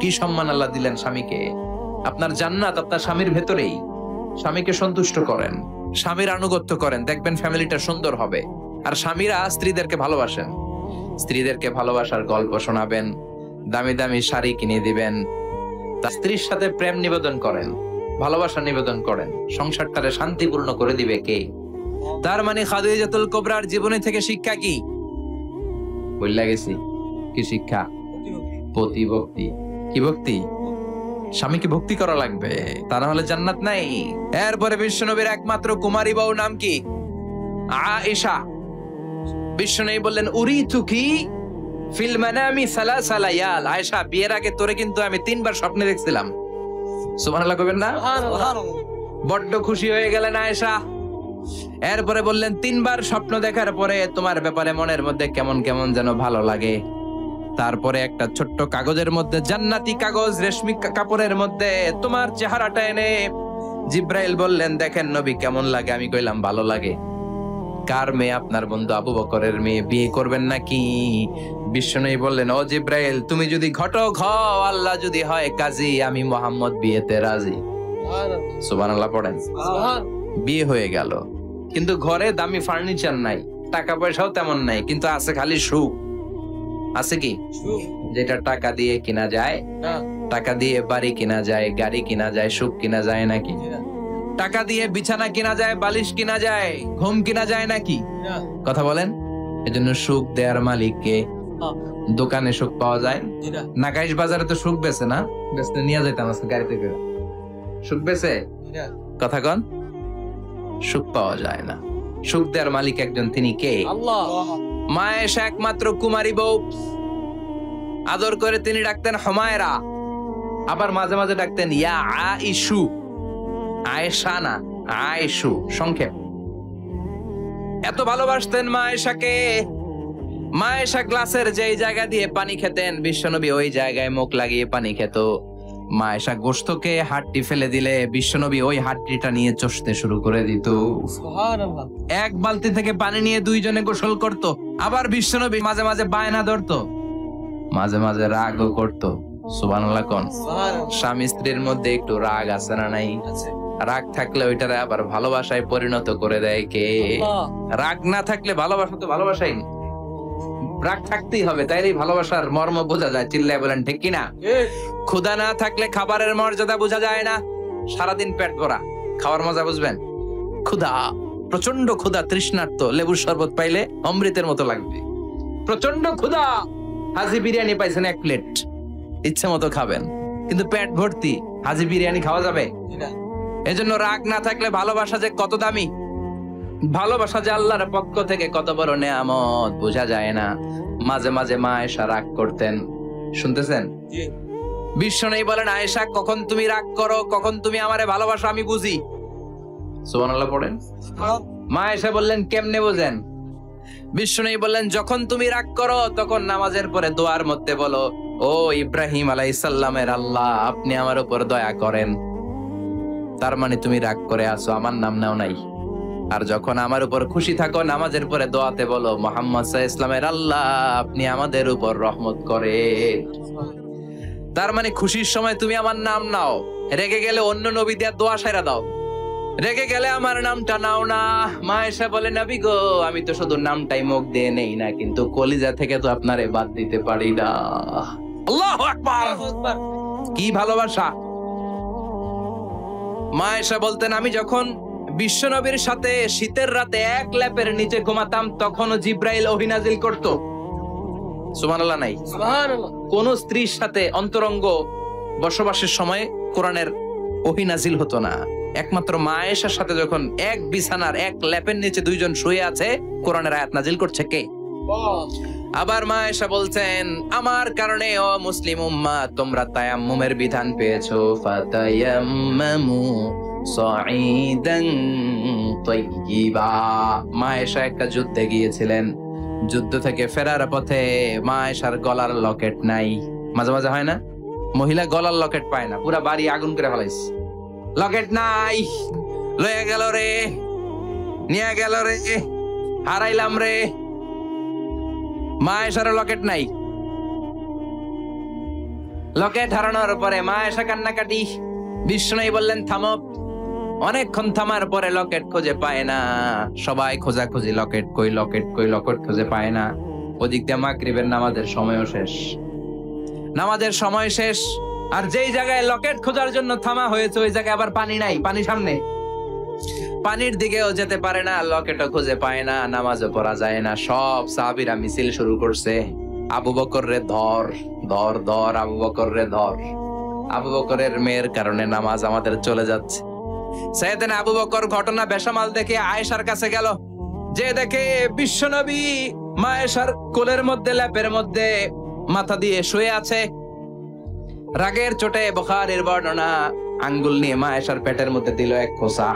কি সম্মান আল্লাহ দিলেন স্বামীকে! আপনার জান্নাত আপনার স্বামীর ভেতরেই। স্বামীকে সন্তুষ্ট করেন, স্বামীর আনুগত্য করেন, দেখবেন ফ্যামিলিটা সুন্দর হবে। আর স্বামীরা স্ত্রীদেরকে ভালোবাসেন, স্ত্রীদেরকে ভালোবাসার গল্প শোনাবেন, দামি দামি শাড়ি কিনে দিবেন, তার স্ত্রীর সাথে প্রেম নিবেদন করেন, ভালোবাসা নিবেদন করেন, সংসারটারে শান্তিপূর্ণ করে দিবে কে? তার মানে খাদিজাতুল কুবরার জীবনী থেকে শিক্ষা কি? বললা গেছি কি শিক্ষা? প্রতিভক্তি। কি ভক্তি? স্বামীকে ভক্তি করা লাগবে, তা না হলে জান্নাত নাই। এরপরে বিশ্বনবীর একমাত্র কুমারী বউ নাম কি? আয়েশা। বিশ্বনবী বললেন, উরিতু কি ফিল মানামি সালাসা লায়াল। আয়েশা, বিয়ের আগে তোরে কিন্তু আমি 3 বার স্বপ্নে দেখছিলাম। সুবহানাল্লাহ কইবেন না? বড্ড খুশি হয়ে গেলেন আয়েশা। এরপরে বললেন, 3 বার স্বপ্ন দেখার পরে তোমার ব্যাপারে মনের মধ্যে কেমন কেমন যেন ভালো লাগে। তারপরে একটা ছোট্ট কাগজের মধ্যে, জান্নাতি কাগজ, রেশমি কাপড়ের মধ্যে তোমার চেহারাটা এনে জিব্রাইল বললেন, দেখেন নবী কেমন লাগে? আমি কইলাম ভালো লাগে। কার মেয়ে? আপনার বন্ধু আবু বকরের মেয়ে, বিয়ে করবেন নাকি? বিশ্বনবী বললেন, ও জিব্রাইল, তুমি যদি ঘটক হও, আল্লাহ যদি হয় কাজী, আমি মুহাম্মদ বিয়েতে রাজি। সুবহানাল্লাহ পড়েন। বিয়ে হয়ে গেল, কিন্তু ঘরে দামি ফার্নিচার নাই, টাকা পয়সাও তেমন নাই, কিন্তু আছে খালি সুখ। আছে কি? যেটা টাকা দিয়ে কিনা যায়, টাকা দিয়ে বাড়ি কিনা যায়, গাড়ি কিনা যায়, সুখ কিনা যায় নাকি? টাকা দিয়ে বিছানা কিনা যায়, বালিশ কিনা যায়, ঘুম কিনা যায় নাকি? কথা বলেন। এজন্য সুখ দেয়ার মালিক কে? দোকানে সুখ পাওয়া যায়? নাগাইশ বাজারে তো সুখ বেচে না, বেচতে নিয়ে যাইতাম আজকে গাড়িতে করে। সুখ বেচে? কথা কন। সুখ পাওয়া যায় না। সুখ দেয়ার মালিক একজন, তিনি কে? আল্লাহ। মা আয়েশা একমাত্র কুমারী বউ, আদর করে তিনি ডাকতেন হুমায়রা, আবার মাঝে মাঝে ডাকতেন ইয়া আইশু। আয়েশা না, আয়েশু সংক্ষেপ। এত ভালোবাসতেন মা আয়েশাকে। মা আয়েশা গ্লাসের যেই জায়গা দিয়ে পানি খেতেন, বিশ্বনবী ওই জায়গায় মুখ লাগিয়ে পানি খেত। মা আয়েশা গোশতকে হাড্ডি ফেলে দিলে বিশ্বনবী ওই হাড্ডিটা নিয়ে চষতে শুরু করে দিত। সুবহানাল্লাহ। এক বালতি থেকে পানি নিয়ে 2 জনে গোসল করত। আবার বিশ্বনবী মাঝে মাঝে বায়না ধরত, মাঝে মাঝে রাগও করত। সুবহানাল্লাহ কোন। স্বামী স্ত্রীর মধ্যে একটু রাগ আছে না নাই? রাগ থাকলে ওইটারে আবার ভালোবাসায় পরিণত করে দেয় কে? রাগ না থাকলে ভালোবাসা তো ভালোবাসাই না, রাগ থাকতেই হবে, তাইলেই ভালোবাসার মর্ম বোঝা যায়। চিল্লায় বলেন ঠিক কিনা? ক্ষুধা না থাকলে খাবারের মর্যাদা বোঝা যায় না। সারাদিন পেট ভরা, খাওয়ার মজা বুঝবেন? ক্ষুধা প্রচন্ড ক্ষুধা, তৃষ্ণার্ত, লেবুর শরবত পাইলে অমৃতের মতো লাগবে। প্রচন্ড ক্ষুধা, হাজি বিরিয়ানি পাইছেন 1 প্লেট, ইচ্ছে মতো খাবেন, কিন্তু পেট ভর্তি, হাজি বিরিয়ানি খাওয়া যাবে? এজন্য রাগ না থাকলে ভালোবাসা যে কত দামি, ভালোবাসা যে আল্লাহর পক্ষ থেকে কত বড় নেয়ামত বোঝা যায় না। মাঝে মাঝে মা আয়েশা রাগ করতেন, শুনতেছেন? বিশ্বনবী বলেন, আয়েশা কখন তুমি রাগ করো, কখন তুমি আমারে ভালোবাসো আমি বুঝি। সুবহানাল্লাহ পড়েন। মা আয়েশা বললেন, কেমনে বোঝেন? বিশ্বনবী বললেন, যখন তুমি রাগ করো তখন নামাজের পরে দোয়ার মধ্যে বলো, ও ইব্রাহিম আলাইহিস সালামের আল্লাহ, আপনি আমার উপর দয়া করেন। তার মানে তুমি রাগ করে আছো, আমার নাম নাও নাই। আর যখন আমার উপর খুশি থাকো নামাজের পরে দোয়াতে বলো, মুহাম্মদ সাল্লাল্লাহু আলাইহি ওয়াসাল্লামের আল্লাহ, আপনি আমাদের উপর রহমত করেন। তার মানে খুশির সময় তুমি আমার নাম নাও, রেগে গেলে অন্য নবী দিয়ে দোয়া সাইরা দাও, রেগে গেলে আমার নামটা নাও না। মা আয়েশা বলে, নবী গো, আমি তো শুধু নামটাই মুখ দিয়ে নেই না, কিন্তু কলিজা থেকে তো আপনারে বাদ দিতে পারি না। আল্লাহু আকবার, কি ভালোবাসা! মা আয়েশা বলতেন, আমি যখন বিশ্বনবীর সাথে শীতের রাতে এক লেপের নিচে ঘুমাতাম তখনও জিব্রাইল ওহী নাজিল করত। সুবহানাল্লাহ নাই? সুবহানাল্লাহ। কোন স্ত্রীর সাথে অন্তরঙ্গ বসবাসের সময় কোরআনের ওহী নাজিল হতো না। একমাত্র মা আয়েশার সাথে যখন এক বিছানার এক লেপের নিচে দুইজন শুয়ে আছে, কোরআনের আয়াত নাজিল করছে কে? আবার মা আয়েশা বলছেন, আমার কারণে ও মুসলিম উম্মাহ তোমরা তায়াম্মুমের বিধান পেয়েছো, ফাতায়াম্মামু সাঈদান তাইয়্যিবা। মা আয়েশা একটা যুদ্ধে গিয়েছিলেন, যুদ্ধ থেকে ফেরার পথে মা আয়েশার গলার লকেট নাই। মাঝে মাঝে হয় না, মহিলা গলার লকেট পায় না, পুরা বাড়ি আগুন করে ফেলাইছে, লকেট নাই, লয়ে গেল রে, নিয়ে গেল রে, হারাইলাম রে। মা আয়েশার লকেট নাই। লকেট হারানোর পরে মা আয়েশা কান্নাকাটি। বিশ্বনবী বললেন, থামো। অনেকক্ষণ থামার পরে লকেট খুঁজে পায় না, সবাই খোঁজাখুঁজি, লকেট কই, লকেট কই, লকেট খুঁজে পায় না। ওদিক দিয়ে মাগরিবের নামাজের সময়ও শেষ, নামাজের সময় শেষ। আর যেই জায়গায় লকেট খোঁজার জন্য থামা হয়েছে ওই জায়গায় আবার পানি নাই, পানি সামনে, পানির দিকেও যেতে পারে না, লকেটও খুঁজে পায় না, নামাজও পড়া যায় না। সব সাহাবীরা মিছিল শুরু করছে, আবু বকর রে ধর, ধর, ধর, আবু বকর রে ধর। আবু বকরের মেয়ের কারণে নামাজ আমাদের চলে যাচ্ছে। সাইয়েদনা আবু বকর ঘটনা বেসামাল দেখে আয়েশার কাছে গেল, যে দেখে বিশ্বনবী মা আয়েশার কোলের মধ্যে, ল্যাপের মধ্যে মাথা দিয়ে শুয়ে আছে। রাগের চোটে বুখারীর বর্ণনা, আঙ্গুল নিয়ে মা আয়েশার পেটের মধ্যে দিল এক খোঁচা।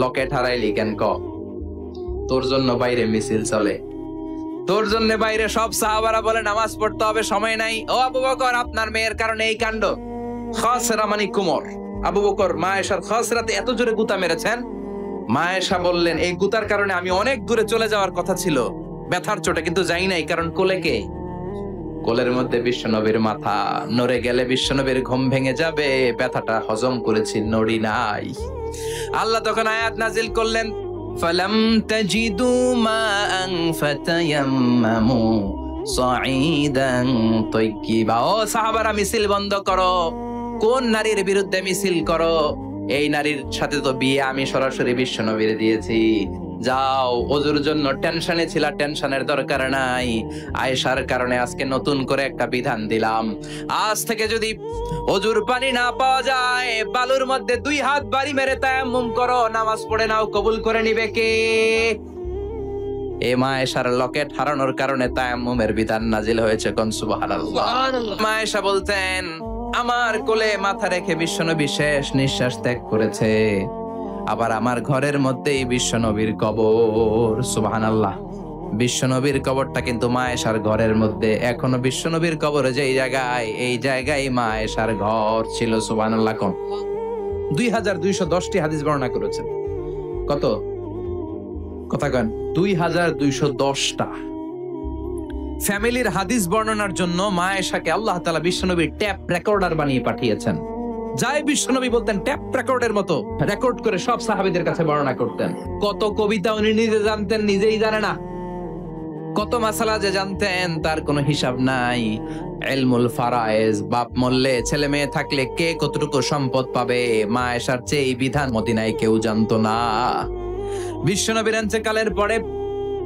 লকেট হারাইলি কেন? ক, তোর জন্য বাইরে মিছিল চলে, তোর জন্য বাইরে সব সাহাবারা বলে নামাজ পড়তে হবে, সময় নাই। ও আবু বকর, আপনার মেয়ের কারণে এই কাণ্ড। খাসরা মানে কুমর। আবু বকর মা আয়েশার খাসরাতে এত জোরে গুতা মেরেছেন, মা আয়েশা বললেন, এই গুতার কারণে আমি অনেক দূরে চলে যাওয়ার কথা ছিল ব্যথার চোটে, কিন্তু যাই নাই, কারণ কোলে কে? কোলের মধ্যে বিশ্বনবীর মাথা, নড়ে গেলে বিশ্বনবীর ঘুম ভেঙে যাবে, ব্যথাটা হজম করেছি, নড়ি নাই। আল্লাহ তখন আয়াত নাজিল করলেন, ফালাম তাজিদু মাআন ফাতায়াম্মামু সাঈদান তাইয়্যিবা। ও সাহাবারা, মিছিল বন্ধ করো। কোন নারীর বিরুদ্ধে মিছিল করো? এই নারীর সাথে তো বিয়ে আমি সরাসরি বিশ্বনবীর দিয়েছি। যাও, ওজুর জন্য টেনশনে ছিলা, টেনশনের দরকার নাই। আয়েশার কারণে আজকে নতুন করে একটা বিধান দিলাম, আজ থেকে যদি ওজুর পানি না পাওয়া যায়, বালুর মধ্যে 2 হাত বাড়ি মেরে তায়াম্মুম করো, নামাজ পড়ে নাও, কবুল করে নিবে কে? এই মা আয়েশার লকেট হারানোর কারণে তায়াম্মুমের বিধান নাজিল হয়েছে। কোন সুবহানাল্লাহ। মা আয়েশা বলতেন, আমার কোলে মাথা রেখে বিশ্বনবী শেষ নিঃশ্বাস ত্যাগ করেছে, আবার আমার ঘরের মধ্যেই বিশ্বনবীর কবর। সুবহানাল্লাহ। বিশ্বনবীর কবরটা কিন্তু মা আয়েশার ঘরের মধ্যে। এখনো বিশ্বনবীর কবর যেই জায়গায়, এই জায়গায় মা আয়েশার ঘর ছিল। সুবহানাল্লাহ। কোন 2210টি হাদিস বর্ণনা করেছেন। কত কথা কন? 2210টা। ফ্যামিলির হাদিস বর্ণনার জন্য মা আয়েশাকে আল্লাহ তাআলা বিশ্বনবীর ট্যাপ রেকর্ডার বানিয়ে পাঠিয়েছেন। যাই বিশ্বনবী বলতেন, ট্যাপ রেকর্ডের মতো রেকর্ড করে সব সাহাবীদের কাছে বর্ণনা করতেন। কত কবিতা উনি নিজে জানতেন, নিজেই জানে না। কত মাসালা যে জানতেন তার কোনো হিসাব নাই। ইলমুল ফারায়েজ, বাপ মরলে ছেলে মেয়ে থাকলে কে কতটুকু সম্পদ পাবে, মা আয়েশার চেয়ে এই বিধান মদিনায় কেউ জানতো না। বিশ্বনবীর ইন্তেকালের পরে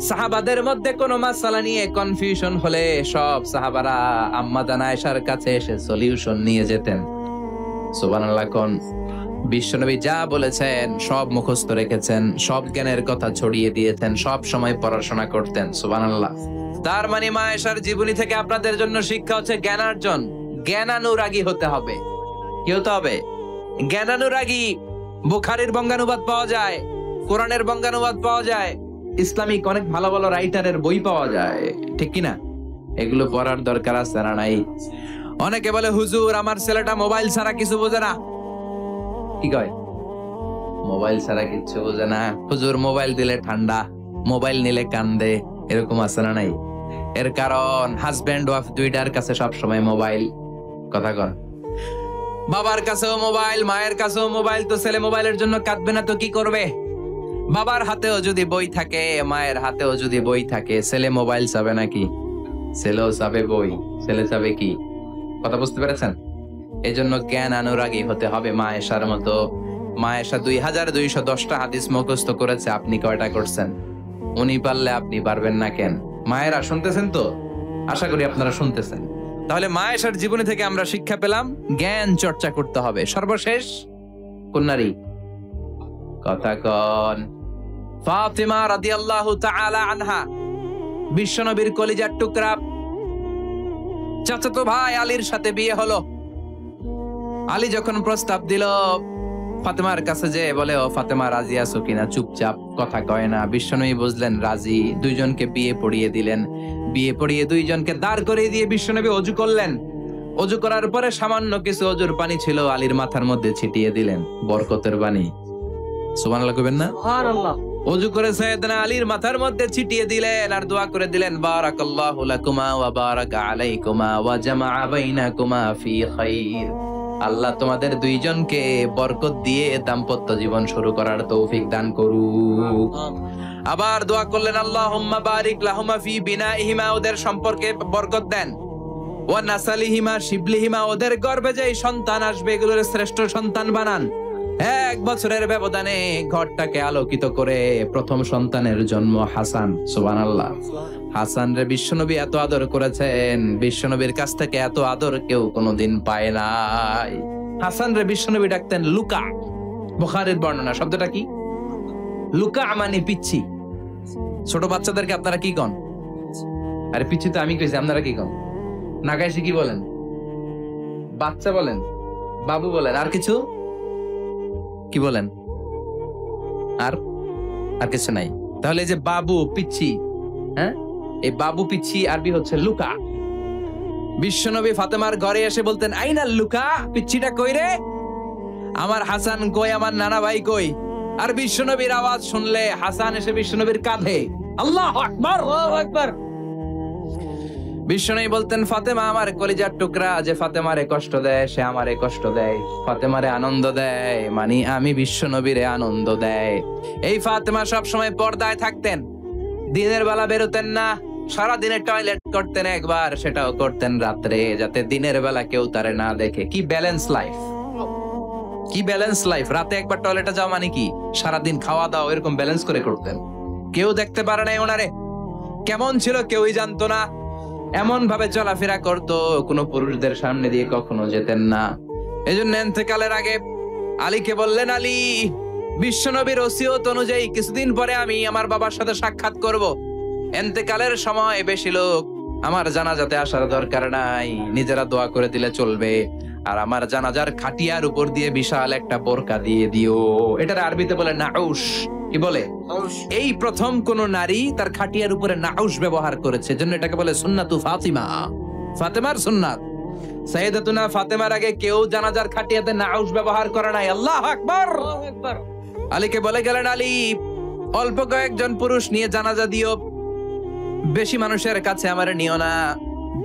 সাহাবাদের মধ্যে কোনো মাসালা নিয়ে কনফিউশন হলে সব সাহাবারা আম্মা জান আয়েশার কাছে এসে সলিউশন নিয়ে যেতেন। সুবহানাল্লাহ কোন। বিশ্বনবী যা বলেছেন সব মুখস্থ রেখেছেন, সব জ্ঞানের কথা ছড়িয়ে দিয়েছেন, সব সময় পড়াশোনা করতেন। সুবহানাল্লাহ। তার মানে মা আয়েশার জীবনী থেকে আপনাদের জন্য শিক্ষা হচ্ছে জ্ঞানার্জন, জ্ঞানানুরাগী হতে হবে। কি হতে হবে? জ্ঞানানুরাগী। বুখারীর বঙ্গানুবাদ পাওয়া যায়, কোরআনের বঙ্গানুবাদ পাওয়া যায়, ইসলামিক অনেক ভালো ভালো রাইটারের বই পাওয়া যায়, ঠিক কিনা? এগুলো পড়ার দরকার আছে না নাই? অনেকে বলে হুজুর আমার ছেলেটা মোবাইল ছাড়া কিছু বোঝে না। কি কয়? মোবাইল ছাড়া কিছু বোঝে না। হুজুর মোবাইল দিলে ঠান্ডা, মোবাইল নিলে কান্দে, এরকম আছে না নাই? এর কারণ হাজবেন্ড ওয়াইফ দুইটার কাছে সব সময় মোবাইল। কথা কন। বাবার কাছেও মোবাইল, মায়ের কাছেও মোবাইল, তো ছেলে মোবাইলের জন্য কাঁদবে না তো কি করবে? বাবার হাতেও যদি বই থাকে, মায়ের হাতেও যদি বই থাকে, ছেলে মোবাইল চাবে নাকি? ছেলেও চাবে বই, ছেলে চাবে কি? কথা বুঝতে পেরেছেন? এই জন্য জ্ঞান অনুরাগী হতে হবে মা আয়েশার মতো। মা আয়েশা 2210টা হাদিস মুখস্থ করেছে, আপনি কয়টা করছেন? উনি পারলে আপনি পারবেন না কেন? মায়েরা শুনতেছেন তো? আশা করি আপনারা শুনতেছেন। তাহলে মা আয়েশার জীবনী থেকে আমরা শিক্ষা পেলাম জ্ঞান চর্চা করতে হবে। সর্বশেষ কোন নারী? কথা কন। ফাতিমা রাদিয়াল্লাহু তাআলা আনহা, বিশ্বনবীর কলিজার টুকরা। চাচাতো ভাই আলীর সাথে বিয়ে হলো। আলী যখন প্রস্তাব দিল ফাতেমার কাছে, যে বলে ও ফাতেমা রাজি আছো কিনা? চুপচাপ, কথা কয় না। বিশ্বনবী বুঝলেন রাজি, দুইজনকে বিয়ে পড়িয়ে দিলেন। বিয়ে পড়িয়ে দুইজনকে দাঁড় করিয়ে দিয়ে বিশ্বনবী ওযু করলেন। ওযু করার পরে সামান্য কিছু ওযুর পানি ছিল, আলীর মাথার মধ্যে ছিটিয়ে দিলেন, বরকতের পানি। সুবহানাল্লাহ কইবেন না? সুবহানাল্লাহ। ওযু করে সাইয়েদনা আলীর মাথার মধ্যে ছিটিয়ে দিলেন আর দোয়া করে দিলেন, বারাকাল্লাহু লাকুমা ওয়া বারাকা আলাইকুমা ওয়া জামাআ বাইনাকুমা ফি খাইর। আল্লাহ তোমাদের দুইজনকে বরকত দিয়ে দাম্পত্য জীবন শুরু করার তৌফিক দান করুক। আবার দোয়া করলেন, আল্লাহুম্মা বারিক লাহুমা ফি বিনাইহিমা, ওদের সম্পর্কে বরকত দেন। ওয়া নাসালিহিমা শিবলিহিমা, ওদের গর্ভে যে সন্তান আসবে এগুলোর শ্রেষ্ঠ সন্তান বানান। 1 বছরের ব্যবধানে ঘরটাকে আলোকিত করে প্রথম সন্তানের জন্ম হাসান। সুবহানাল্লাহ। হাসান রে বিশ্বনবী এত আদর করেছেন, বিশ্বনবীর কাছ থেকে এত আদর কেউ কোনোদিন পায় নাই। হাসান রে বিশ্বনবী ডাকতেন লুকা। বুখারীর বর্ণনা। শব্দটা কি? লুকা মানে পিচ্ছি। ছোট বাচ্চাদেরকে আপনারা কি কন? আরে পিচ্ছি তো আমি কইছি, আপনারা কি কন? নাগাইছি কি বলেন? বাচ্চা বলেন, বাবু বলেন, আর কিছু কি বলেন? আর আর কিছু নাই। তাহলে এই যে বাবু পিচ্ছি, হ্যাঁ, এই বাবু পিচ্ছি আরবি হচ্ছে লুকা। বিশ্বনবী ফাতেমার ঘরে এসে বলতেন, আইনা লুকা, পিচ্ছিটা কই রে? আমার হাসান কই, আমার নানা ভাই কই? আর বিশ্বনবীর আওয়াজ শুনলে হাসান এসে বিশ্বনবীর কাঁধে। আল্লাহু আকবার, আল্লাহু আকবার। বিশ্বনবী বলতেন, ফাতেমা আমার কলিজার টুকরা, যে ফাতেমারে কষ্ট দেয় সে আমারে কষ্ট দেয়, ফাতেমারে আনন্দ দেয় মানে আমি বিশ্বনবীরে আনন্দ দেয়। এই ফাতেমা সব সময় পর্দায় থাকতেন, দিনের বেলা বেরোতেন না, সারা দিনে টয়লেট করতেন একবার, সেটাও করতেন রাত্রে, যাতে দিনের বেলা কেউ তারে না দেখে। কি ব্যালেন্স লাইফ, কি ব্যালেন্স লাইফ! রাতে একবার টয়লেটে যাওয়া মানে কি সারাদিন খাওয়া দাওয়া এরকম ব্যালেন্স করে করতেন। কেউ দেখতে পারে নাই ওনারে, কেমন ছিল কেউই জানতো না। এমন ভাবে চলাফেরা করতো, কোনো পুরুষদের সামনে দিয়ে কখনো যেতেন না। এজন্য ইন্তেকালের আগে আলীকে বললেন, আলী, বিশ্বনবীর ওসিয়ত অনুযায়ী কিছুদিন পরে আমি আমার বাবার সাথে সাক্ষাৎ করব। ইন্তেকালের সময় বেশি লোক আমার জানাজাতে আসার দরকার নাই, নিজেরা দোয়া করে দিলে চলবে। আর আমার জানাজার খাটিয়ার উপর দিয়ে বিশাল একটা বোরকা দিয়ে দিও। এটার আরবিতে বলে নাউশ। কি বলে? এই প্রথম কোন নারী তার খাটিয়ার উপরে নাউশ ব্যবহার করেছে, জন্য এটাকে বলে সুন্নাতু ফাতিমা, ফাতেমার সুন্নাত। সাইয়েদাতুনা ফাতেমার আগে কেউ জানাজার খাটিয়াতে নাউশ ব্যবহার করে নাই। আল্লাহু আকবার, আল্লাহু আকবার। আলীকে বলে গেলেন, আলী, অল্প কয়েকজন পুরুষ নিয়ে জানাজা দিও, বেশি মানুষের কাছে আমারে নিও না।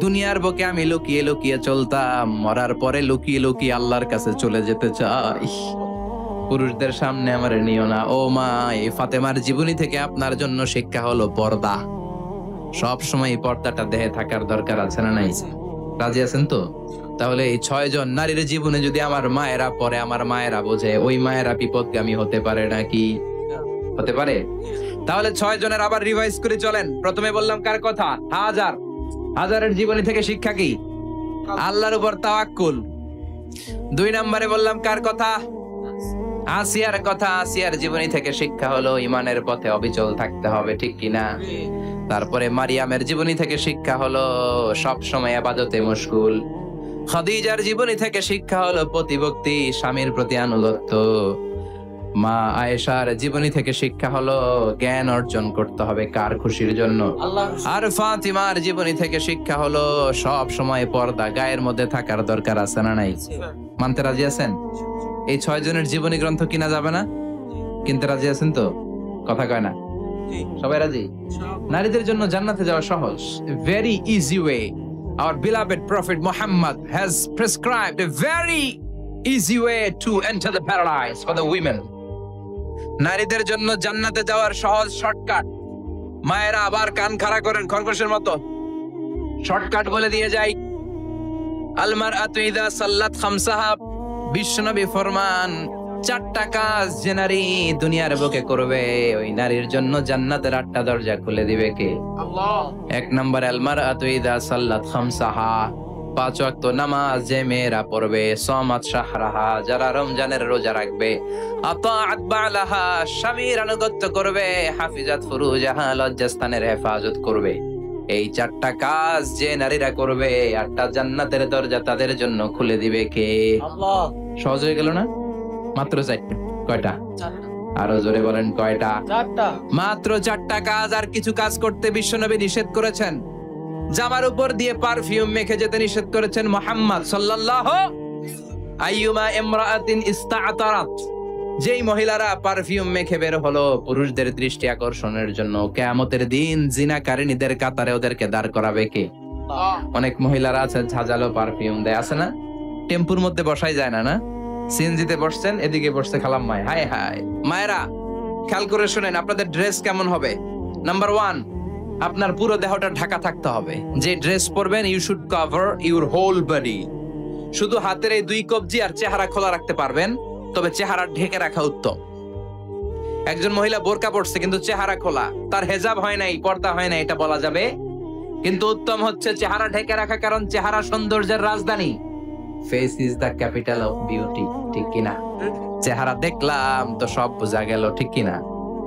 দুনিয়ার বুকে আমি লুকিয়ে লুকিয়ে চলতাম, মরার পরে লুকিয়ে লুকিয়ে আল্লাহর কাছে চলে যেতে চাই, পুরুষদের সামনে আমারে নিও না। ও মা, এই ফাতেমার জীবনী থেকে আপনার জন্য শিক্ষা হলো পর্দা। সব সময় পর্দাটা দেহে থাকার দরকার আছে না নাই? রাজি আছেন তো? তাহলে এই 6 জন নারীর জীবনে যদি আমার মায়েরা পরে, আমার মায়েরা বোঝে, ওই মায়েরা বিপদগামী হতে পারে নাকি? হতে পারে? তাহলে 6 জনের আবার রিভাইজ করে চলেন। প্রথমে বললাম কার কথা? হাজারের জীবনী থেকে শিক্ষা কি? আল্লাহর উপর তাওয়াক্কুল। 2 নম্বরে বললাম কার কথা? আসিয়ার কথা। আসিয়ার জীবনী থেকে শিক্ষা হলো ইমানের পথে অবিচল থাকতে হবে, ঠিক কিনা? তারপরে মারিয়ামের জীবনী থেকে শিক্ষা হলো সব সময় ইবাদতে মশগুল। খাদিজার জীবনী থেকে শিক্ষা হলো প্রতিভক্তি, স্বামীর প্রতি আনুগত্য। মা আয়েশার জীবনী থেকে শিক্ষা হলো জ্ঞান অর্জন করতে হবে কার খুশির জন্য? আর ফাতিমার জীবনী থেকে শিক্ষা হলো সব সময় পর্দা, গায়ের মধ্যে থাকার দরকার আছে না নাই? মানতে রাজি আছেন? এই 6 জনের জীবনী গ্রন্থ কিনা যাবে না? কিনতে রাজি আছেন তো? কথা কয় না? সবাই রাজি? নারীদের জন্য জান্নাতে যাওয়া সহজ, very easy way. Our beloved Prophet Muhammad has prescribed a very easy way to enter the paradise for the women. নারীদের জন্য জান্নাতে যাওয়ার সহজ শর্টকাট। মায়েরা আবার কান খাড়া করেন খরগোশের মতো। শর্টকাট বলে দিয়ে যাই। আল মারআতু ইযা সাল্লাত খামসাহা, বিশ্বনবী ফরমান 4টা কাজ যে নারী দুনিয়ার বুকে করবে ওই নারীর জন্য জান্নাতের 8টা দরজা খুলে দিবে কে? আল্লাহ। 1 নম্বর আল মারআতু ইযা সাল্লাত খামসাহা, 5 ওয়াক্ত নামাজ যে মেয়েরা পড়বে, সামাত শাহরাহা, যারা রমজানের রোজা রাখবে, আতাআত বালাহা, স্বামীর আনুগত্য করবে, হাফিজাত ফুরুজাহা, লজ্জাস্থানের হেফাজত করবে। এই 4টা কাজ যে নারীরা করবে 8টা জান্নাতের দরজা তাদের জন্য খুলে দিবে কে? আল্লাহ। সহজ হয়ে গেল না? মাত্র 4টা। কয়টা? 4টা। আরো জোরে বলেন কয়টা? 4টা। মাত্র 4টা কাজ। আর কিছু কাজ করতে বিশ্বনবী নিষেধ করেছেন। জামার উপর দিয়ে পারফিউম মেখে যেতে নিষেধ করেছেন মুহাম্মদ সাল্লাল্লাহু। আইয়ুমা ইমরাআতিন ইস্তাআতারাত, যেই মহিলারা পারফিউম মেখে বের হলো পুরুষদের দৃষ্টি আকর্ষণের জন্য, কিয়ামতের দিন জিনাকারিনীদের কাতারে ওদেরকে দাঁড় করাবে কে? অনেক মহিলারা আছে ঝাঁঝালো পারফিউম দেয়, আছে না? টেম্পুর মধ্যে বসাই যায় না, না? সিএনজিতে বসছেন, এদিকে বসছে খালাম্মায়। হায় হায়। মায়েরা খেয়াল করে শুনেন, আপনাদের ড্রেস কেমন হবে? নাম্বার 1, আপনার পুরো দেহটা ঢাকা থাকতে হবে। যে ড্রেস পরবেন you should cover your whole body. শুধু হাতের এই 2 কবজি আর চেহারা খোলা রাখতে পারবেন, তবে চেহারা ঢেকে রাখা উত্তম। একজন মহিলা বোরকা পরছে কিন্তু চেহারা খোলা, তার হেজাব হয় নাই, পর্দা হয় না, এটা বলা যাবে। কিন্তু উত্তম হচ্ছে চেহারা ঢেকে রাখা, কারণ চেহারা সৌন্দর্যের রাজধানী। Face is the capital of beauty, ঠিক কিনা? চেহারা দেখলাম তো সব বোঝা গেল, ঠিক কিনা?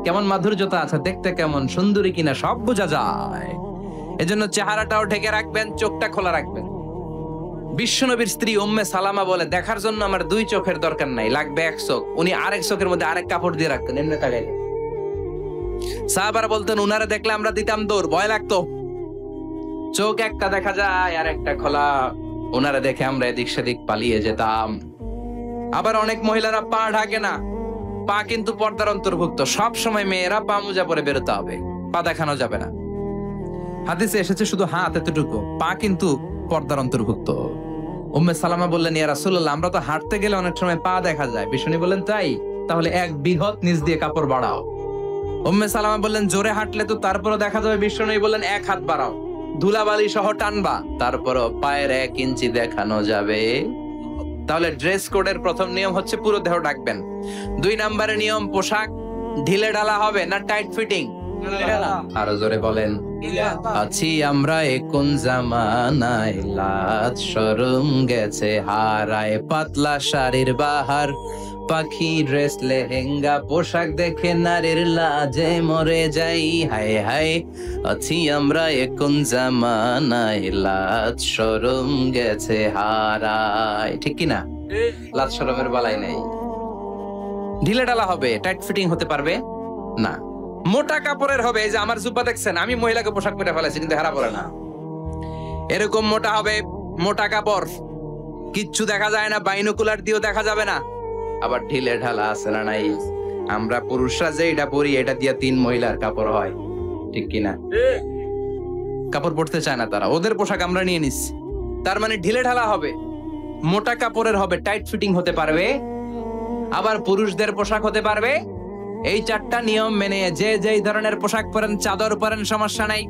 কেমন মাধুর্যতা আছে, দেখতে কেমন সুন্দরী কিনা সব বোঝা যায়। এজন্য চেহারাটাও ঢেকে রাখবেন, চোখটা খোলা রাখবেন। বিশ্বনবীর স্ত্রী উম্মে সালামা বলে, দেখার জন্য আমার 2 চোখের দরকার নাই, লাগবে 1 চোখ। উনি আরেক চোখের মধ্যে আরেক কাপড় দিয়ে রাখতেন, এমনি তাকাই। সাহাবারা বলতেন উনারে দেখলে আমরা দিতাম দৌড়, ভয় লাগতো। চোখ একটা দেখা যায় আর একটা খোলা, ওনারা দেখে আমরা এদিক সেদিক পালিয়ে যেতাম। আবার অনেক মহিলারা পা ঢাকে না, পা কিন্তু পর্দার অন্তর্ভুক্ত। সব সময় মেয়েরা পা মোজা পরে বেরোতে হবে, পা দেখানো যাবে না। হাদিসে এসেছে শুধু হাত এতটুকু, পা কিন্তু পর্দার অন্তর্ভুক্ত। উম্মে সালামা বললেন, ইয়া রাসূলুল্লাহ, আমরা তো হাঁটতে গেলে অনেক সময় পা দেখা যায়। বিষ্ণু বললেন, তাই? তাহলে 1 বিঘত নিচ দিয়ে কাপড় বাড়াও। উম্মে সালামা বললেন, জোরে হাঁটলে তো তারপরও দেখা যাবে। বিষ্ণু বললেন, 1 হাত বাড়াও, ধুলাবালি সহ টানবা, তারপরও পায়ের 1 ইঞ্চি দেখানো যাবে। তাহলে ড্রেস কোডের প্রথম নিয়ম হচ্ছে পুরো দেহ ঢাকবেন। 2 নম্বরের নিয়ম, পোশাক ঢিলে ঢালা হবে না টাইট ফিটিং? আরো জোরে বলেন। আছি আমরা কোন জামানায়, লাজ শরম গেছে হারায়, পাতলা শাড়ির বাহার, পাখি ড্রেস লেহেঙ্গা, পোশাক দেখে নারীর লাজে মরে যাই। হায় হায়, আছি আমরা কোন জামানায়, লাজ শরম গেছে হারায়, ঠিক কিনা? লাজ শরমের বালাই নাই। ঢিলে ঢালা হবে, টাইট ফিটিং হতে পারবে না। মোটা কাপড়ের হবে, এই যে আমার জুব্বা দেখছেন, আমি মহিলাকে পোশাক পরে ফেলেছি কিন্তু হেরা পরে না। এরকম মোটা হবে, মোটা কাপড়, কিচ্ছু দেখা যায় না, বাইনোকুলার দিয়েও দেখা যাবে না। আবার ঢিলে ঢালা আছে না নাই? আমরা পুরুষরা যে এটা পরি, এটা দিয়ে 3 মহিলার কাপড় হয়, ঠিক কিনা? কাপড় পরতে চায় না তারা, ওদের পোশাক আমরা নিয়ে নিচ্ছি। তার মানে ঢিলে ঢালা হবে, মোটা কাপড়ের হবে, টাইট ফিটিং হতে পারবে, আবার পুরুষদের পোশাক হতে পারবে। এই 4টা নিয়ম মেনে যে যেই ধরনের পোশাক পরেন, চাদর পরেন সমস্যা নাই,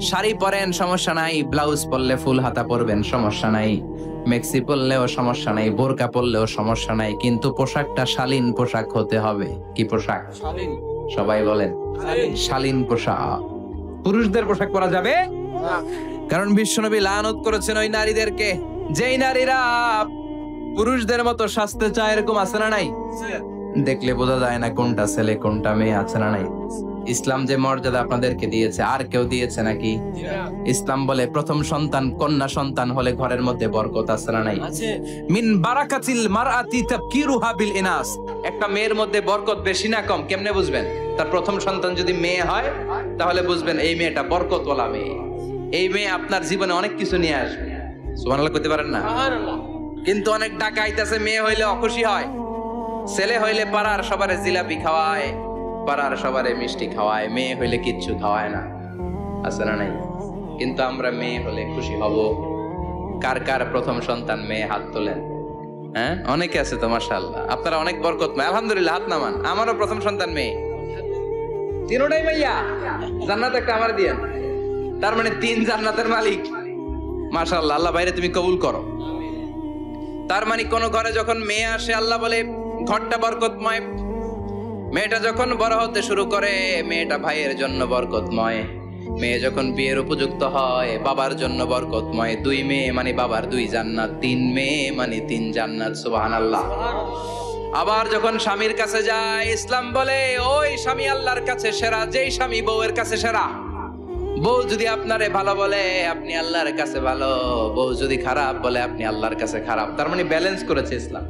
শাড়ি পরেন সমস্যা নাই, ব্লাউজ পরলে ফুল হাতা পরবেন সমস্যা নাই, মেক্সি পরলেও সমস্যা নাই, বোরকা পরলেও সমস্যা নাই, কিন্তু পোশাকটা শালীন পোশাক হতে হবে। কি পোশাক? সবাই বলেন শালীন পোশাক। পুরুষদের পোশাক পরা যাবে, কারণ বিশ্বনবী লানত করেছেন ওই নারীদেরকে যেই নারীরা পুরুষদের মতো সাজতে চায়। এরকম আছে না নাই? দেখলে বোঝা যায় না কোনটা ছেলে কোনটা মেয়ে, আছে না নাই? ইসলাম যে মর্যাদা আপনাদেরকে দিয়েছে আর কেউ দিয়েছে নাকি? ইসলাম বলে প্রথম সন্তান কন্যা সন্তান হলে ঘরের মধ্যে বরকত, আছে না নাই? মিন বারাকাতিল মারআতি তাবকিরুহা বিল ইনাস। একটা মেয়ের মধ্যে বরকত বেশি না কম কেমনে বুঝবেন? তার প্রথম সন্তান যদি মেয়ে হয় তাহলে বুঝবেন এই মেয়েটা বরকতওয়ালা মেয়ে। এই মেয়ে আপনার জীবনে অনেক কিছু নিয়ে আসবে। সুবহানাল্লাহ কইতে পারেন না? কিন্তু অনেক টাকা আইতাছে, মেয়ে হইলে অখুশি হয়। ছেলে হইলে পাড়ার সবারে জিলাপি খাওয়ায়, পাড়ার সবারে মিষ্টি খাওয়ায়, মেয়ে হইলে কিচ্ছু খাওয়ায় না, আছে না নাই? কিন্তু আমরা মেয়ে হলে খুশি হব। কার কার প্রথম সন্তান মেয়ে? হাত তোলেন। হ্যাঁ, অনেকে আছে তো মাশাআল্লাহ। আপনারা অনেক বরকতময়, আলহামদুলিল্লাহ, হাত নামান। আমারও প্রথম সন্তান মেয়ে, তিনটাই মাইয়া। জান্নাত একটা আমার দিয়েন, তার মানে 3 জান্নাতের মালিক। মাশাআল্লাহ, আল্লাহ বাইরে তুমি কবুল করো। তার মানে কোন ঘরে যখন মেয়ে আসে আল্লাহ বলে ঘরটা বরকতময়। মেয়েটা যখন বড় হতে শুরু করে মেয়েটা ভাইয়ের জন্য বরকতময়। মেয়ে যখন বিয়ের উপযুক্ত হয় বাবার জন্য বরকতময়। 2 মেয়ে মানে বাবার 2 জান্নাত, 3 মেয়ে মানে 3 জান্নাত। সুবহানাল্লাহ। আবার যখন স্বামীর কাছে যায় ইসলাম বলে ওই স্বামী আল্লাহর কাছে সেরা, যেই স্বামী বউয়ের কাছে সেরা। বউ যদি আপনারে ভালো বলে আপনি আল্লাহর কাছে ভালো, বউ যদি খারাপ বলে আপনি আল্লাহর কাছে খারাপ। তার মানে ব্যালেন্স করেছে ইসলাম।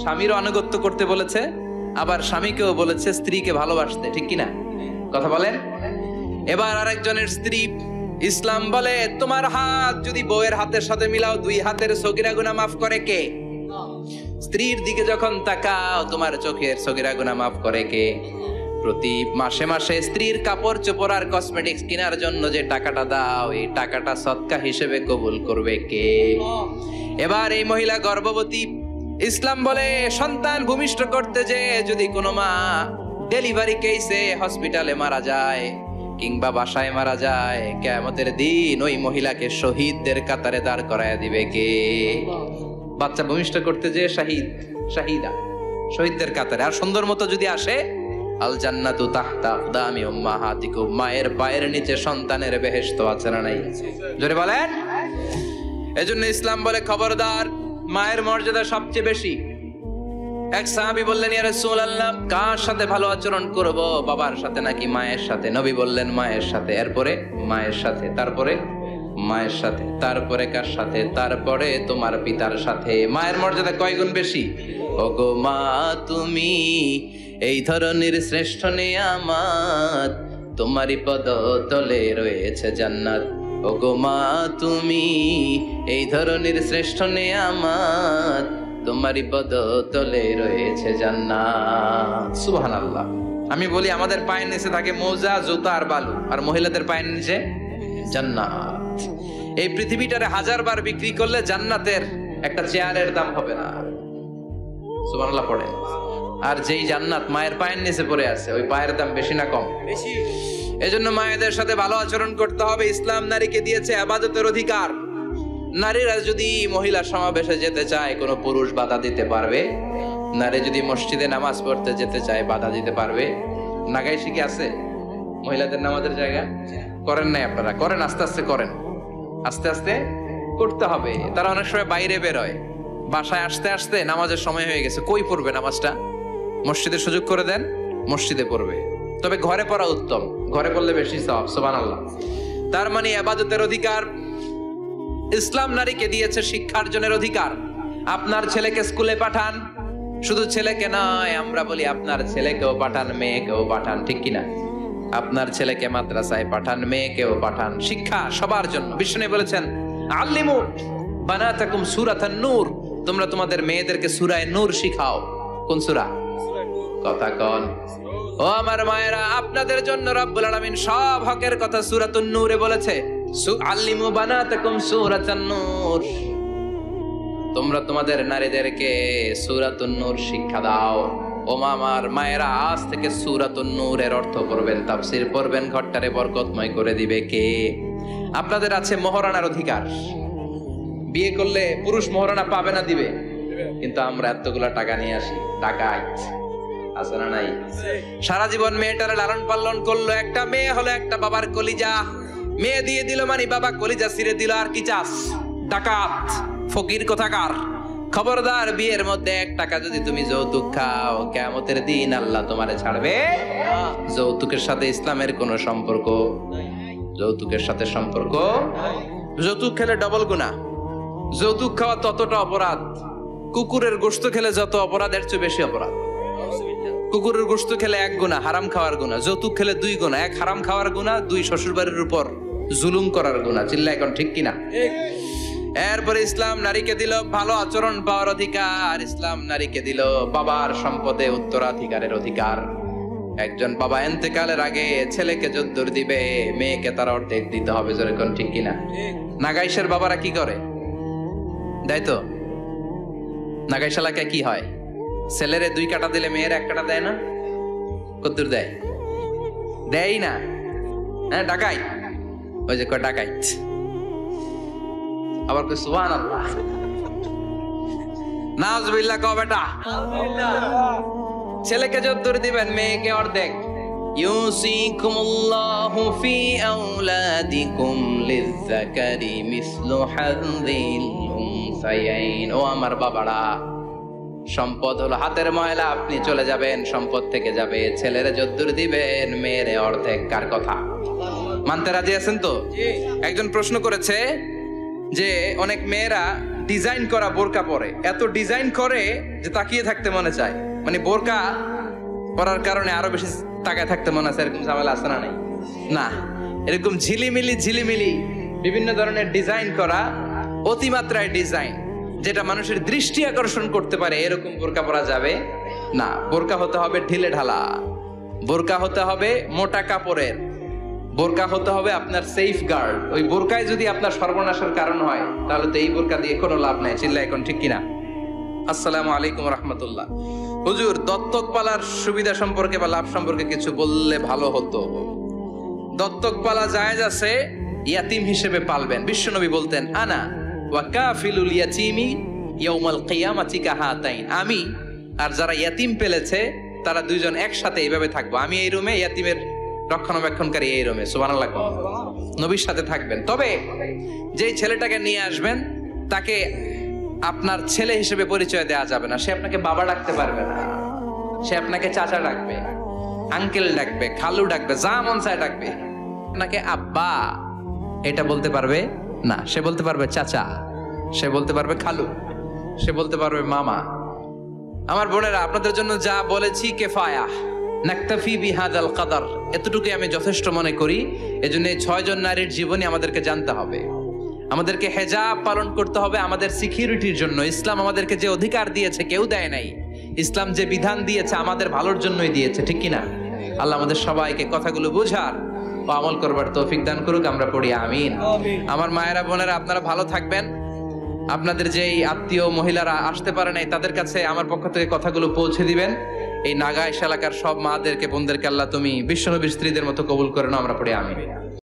স্বামীরও আনুগত্য করতে বলেছে, আবার স্বামীকেও বলেছে স্ত্রীকে ভালোবাসতে, ঠিক কিনা? কথা বলেন। এবার আরেকজনের স্ত্রী, ইসলাম বলে তোমার হাত যদি বউয়ের হাতের সাথে মিলাও 2 হাতের সগীরা গুনাহ মাফ করে কে? স্ত্রীর দিকে যখন তাকাও তোমার চোখের সগীরা গুনাহ মাফ করে কে? প্রতি মাসে মাসে স্ত্রীর কাপড় চোপড় আর কসমেটিক্স কেনার জন্য যে টাকাটা দাও এই টাকাটা সদকা হিসেবে কবুল করবে কে? এবার এই মহিলা গর্ভবতী, ইসলাম বলে সন্তান ভূমিষ্ঠ করতে যে যদি কোনো মা ডেলিভারি কেসে হসপিটালে মারা যায় কিংবা বাসায় মারা যায়, কিয়ামতের দিন ওই মহিলাকে শহীদদের কাতারে দাঁড় করায় দিবে কে? বাচ্চা ভূমিষ্ঠ করতে যে শাহিদা, শহীদদের কাতারে। আর সুন্দর মতো যদি আসে, আল জান্নাতু তাহতা আকদামি উম্মাহাতিকুম, মায়ের পায়ের নিচে সন্তানের বেহেশত, আছে না নাই? জোরে বলেন। এজন্য ইসলাম বলে খবরদার, মায়ের মর্যাদা সবচেয়ে বেশি। এক সাহাবী বললেন ইয়া রাসূলুল্লাহ, কার সাথে ভালো আচরণ করব? বাবার সাথে নাকি মায়ের সাথে? নবী বললেন মায়ের সাথে, এরপরে মায়ের সাথে, তারপরে মায়ের সাথে, তারপরে কার সাথে? তারপরে তোমার পিতার সাথে। মায়ের মর্যাদা কয় গুণ বেশি? ওগো মা তুমি এই ধরনের শ্রেষ্ঠ নিয়ামত, তোমারই পদতলে রয়েছে জান্নাত। ওগো মা তুমি এই ধরনের শ্রেষ্ঠ নিয়ামত, তোমারই পদতলে রয়েছে জান্নাত। সুবহানাল্লাহ। আমি বলি আমাদের পায়ের নিচে থাকে মোজা, জুতা আর বালু, আর মহিলাদের পায়ের নিচে জান্নাত। এই পৃথিবীটারে 1000 বার বিক্রি করলে জান্নাতের একটা চেয়ারের দাম হবে না। সুবহানাল্লাহ পড়ে। আর যেই জান্নাত মায়ের পায়ের নিচে পড়ে আছে ওই পায়ের দাম বেশি না কম? বেশি। এজন্য মায়েদের সাথে ভালো আচরণ করতে হবে। ইসলাম নারীকে দিয়েছে ইবাদতের অধিকার। নারীরা যদি মহিলা সমাবেশে যেতে চায় কোনো পুরুষ বাধা দিতে পারবে? নারী যদি মসজিদে নামাজ পড়তে যেতে চায় বাধা দিতে পারবে? নাগাই শিখে আছে মহিলাদের নামাজের জায়গা? করেন নাই আপনারা? করেন, আস্তে আস্তে করেন, আস্তে আস্তে করতে হবে। তারা অনেক সময় বাইরে বেরোয়, বাসায় আসতে আসতে নামাজের সময় হয়ে গেছে, কই পড়বে নামাজটা? মসজিদে সুযোগ করে দেন, মসজিদে পড়বে। তবে ঘরে পড়া উত্তম, ঘরে পড়লে বেশি সওয়াব। সুবহানাল্লাহ। তার মানে ইবাদতের অধিকার ইসলাম নারীকে দিয়েছে, শিক্ষার্জনের অধিকার। আপনার ছেলেকে স্কুলে পাঠান, শুধু ছেলেকে নয়, আমরা বলি আপনার ছেলেকেও পাঠান, মেয়েকেও পাঠান, ঠিক কিনা? আপনার ছেলেকে মাদ্রাসায় পাঠান, মেয়েকেও পাঠান। শিক্ষা সবার জন্য। বিষ্ণু বলেছেন আল্লিমু বানাতাকুম সূরাতান নূর, তোমরা তোমাদের মেয়েদেরকে সূরা নূর শিখাও। কোন সূরা? কথা কোন? ও আমার মায়েরা, আপনাদের জন্য রব্বুল আলামিন সব হকের কথা সূরাতুন নূরে বলেছে। আল্লিমু বানাতাকুম সূরাতান নূর, তোমরা তোমাদের নারীদেরকে সূরাতুন নূর শিক্ষা দাও। ও আমার মায়েরা, আজ থেকে সূরাতুন নূরের অর্থ পড়বেন, তাফসীর পড়বেন, ঘরটারে বরকতময় করে দিবে কে? আপনাদের আছে মহারানার অধিকার। বিয়ে করলে পুরুষ মহারানা পাবে না, দিবে। কিন্তু আমরা এতগুলা টাকা নিয়ে আসি, ডাকাইত, আছে না নাই? সারা জীবন মেয়েটারে লালন পালন করলো, একটা মেয়ে হলো একটা বাবার কলিজা। মেয়ে দিয়ে দিল মানে বাবা কলিজা ছিঁড়ে দিল, আর কি চাস? ডাকাত ফকির কোথাকার। খবরদার, বিয়ের মধ্যে 1 টাকা যদি তুমি যৌতুক খাও, কিয়ামতের দিন আল্লাহ তোমারে ছাড়বে। যৌতুকের সাথে ইসলামের কোনো সম্পর্ক, যৌতুকের সাথে সম্পর্ক। যৌতুক খেলে ডবল গুনাহ। যৌতুক খাওয়া ততটা অপরাধ, কুকুরের গোশত খেলে যত অপরাধ, এর চেয়ে বেশি অপরাধ। কুকুরের গোশত খেলে 1 গুনাহ, হারাম খাওয়ার গুনাহ। যৌতুক খেলে 2 গুনাহ, 1 হারাম খাওয়ার গুনাহ, 2 শ্বশুর বাড়ির উপর জুলুম করার গুনাহ। চিল্লা এখন ঠিক কিনা? এরপরে ইসলাম নারীকে দিল ভালো আচরণ পাওয়ার অধিকার। ইসলাম নারীকে দিল বাবার সম্পদে উত্তরাধিকারের অধিকার। একজন বাবা ইন্তেকালের আগে ছেলেকে যদ্দুর দিবে, মেয়েকে তার অর্ধেক দিতে হবে। যেরকম ঠিক কিনা? নাগাইশের বাবারা কি করে? দেয় তো? নাগাইশালাকে কি হয়? ছেলেরে 2 কাটা দিলে মেয়ের 1 কাটা দেয় না? কদ্দুর দেয়? দেয় না। হ্যাঁ, ডাকাইত। ওই যে কয় ডাকাইত, আবার কই সুবহানাল্লাহ, নাউজুবিল্লাহ কও বেটা। ছেলেকে যদ্দুর দিবেন, মেয়েকে অর্ধেক। ইউসিকুমুল্লাহু ফি আওলাদিকুম লিযযাকারি মিসলু হাযযিল উনসায়াইন। ও আমার বাবারা, সম্পদ হলো হাতের ময়লা, আপনি চলে যাবেন, সম্পদ থেকে যাবে। ছেলেরে যদ্দুর দিবেন, মেয়েরে অর্ধেক। কার কথা মানতে রাজি আছেন তো? একজন প্রশ্ন করেছে যে অনেক মেয়েরা ডিজাইন করা বোরকা পরে, এত ডিজাইন করে যে তাকিয়ে থাকতে মনে চায়। মানে বোরকা পরার কারণে আরো বেশি তাকায় থাকতে মনে আছে, এরকম ঝামেলা আছে না? নাই না, এরকম ঝিলিমিলি বিভিন্ন ধরনের ডিজাইন করা, অতিমাত্রায় ডিজাইন, যেটা মানুষের দৃষ্টি আকর্ষণ করতে পারে, এরকম বোরকা পরা যাবে না। বোরকা হতে হবে ঢিলে ঢালা, বোরকা হতে হবে মোটা কাপড়ের, বোরকা হতে হবে আপনার সেফ গার্ড। ওই বোরকায় যদি আপনার সর্বনাশের কারণ হয়, তাহলে তো এই বোরকা দিয়ে কোনো লাভ নাই। চিল্লা এখন ঠিক কিনা? আসসালামু আলাইকুম রাহমাতুল্লাহ। হুজুর, দত্তক পালার সুবিধা সম্পর্কে বা লাভ সম্পর্কে কিছু বললে ভালো হতো। দত্তক পালা জায়েজ আছে, ইয়াতিম হিসেবে পালবেন। বিশ্বনবী বলতেন, আনা ওয়া কাফিলুল ইয়াতীমি ইয়াউমাল কিয়ামাতি কাহাতাইন। আমি আর যারা ইয়াতিম পেলেছে তারা 2 জন একসাথে এইভাবে থাকবো। আমি এই রুমে, ইয়াতিমের রক্ষণাবেক্ষণকারী এই রুমে। সুবহানাল্লাহ। নবীর সাথে থাকবেন। তবে যেই ছেলেটাকে নিয়ে আসবেন, তাকে আপনার ছেলে হিসেবে পরিচয় দেওয়া যাবে না। সে আপনাকে বাবা ডাকতে পারবে না, সে আপনাকে চাচা ডাকবে, আঙ্কেল ডাকবে, খালু ডাকবে, যা মন চায় ডাকবে। আপনাকে আব্বা এটা বলতে পারবে না। সে বলতে পারবে চাচা, সে বলতে পারবে খালু, সে বলতে পারবে মামা। আমার বোনেরা, আপনাদের জন্য যা বলেছি কিফায়া, নাকতাফি বিহাদাল কদর, এতটুকুই আমি যথেষ্ট মনে করি। এজন্য 6 জন নারীর জীবনী আমাদেরকে জানতে হবে, আমাদেরকে হেজাব পালন করতে হবে আমাদের সিকিউরিটির জন্য। ইসলাম আমাদেরকে যে অধিকার দিয়েছে কেউ দেয় নাই। ইসলাম যে বিধান দিয়েছে আমাদের ভালোর জন্যই দিয়েছে, ঠিক কিনা? আল্লাহ আমাদের সবাইকে কথাগুলো বোঝার ও আমল করবার তৌফিক দান করুক। আমরা পড়ি আমিন। আমার মায়েরা বোনেরা, আপনারা ভালো থাকবেন। আপনাদের যেই আত্মীয় মহিলারা আসতে পারে নাই, তাদের কাছে আমার পক্ষ থেকে কথাগুলো পৌঁছে দিবেন। এই নাগাইশ এলাকার সব মাদেরকে, বোনদেরকে আল্লাহ তুমি বিশ্বনবীর স্ত্রীদের মতো কবুল করে নাও। আমরা পড়ি আমিন।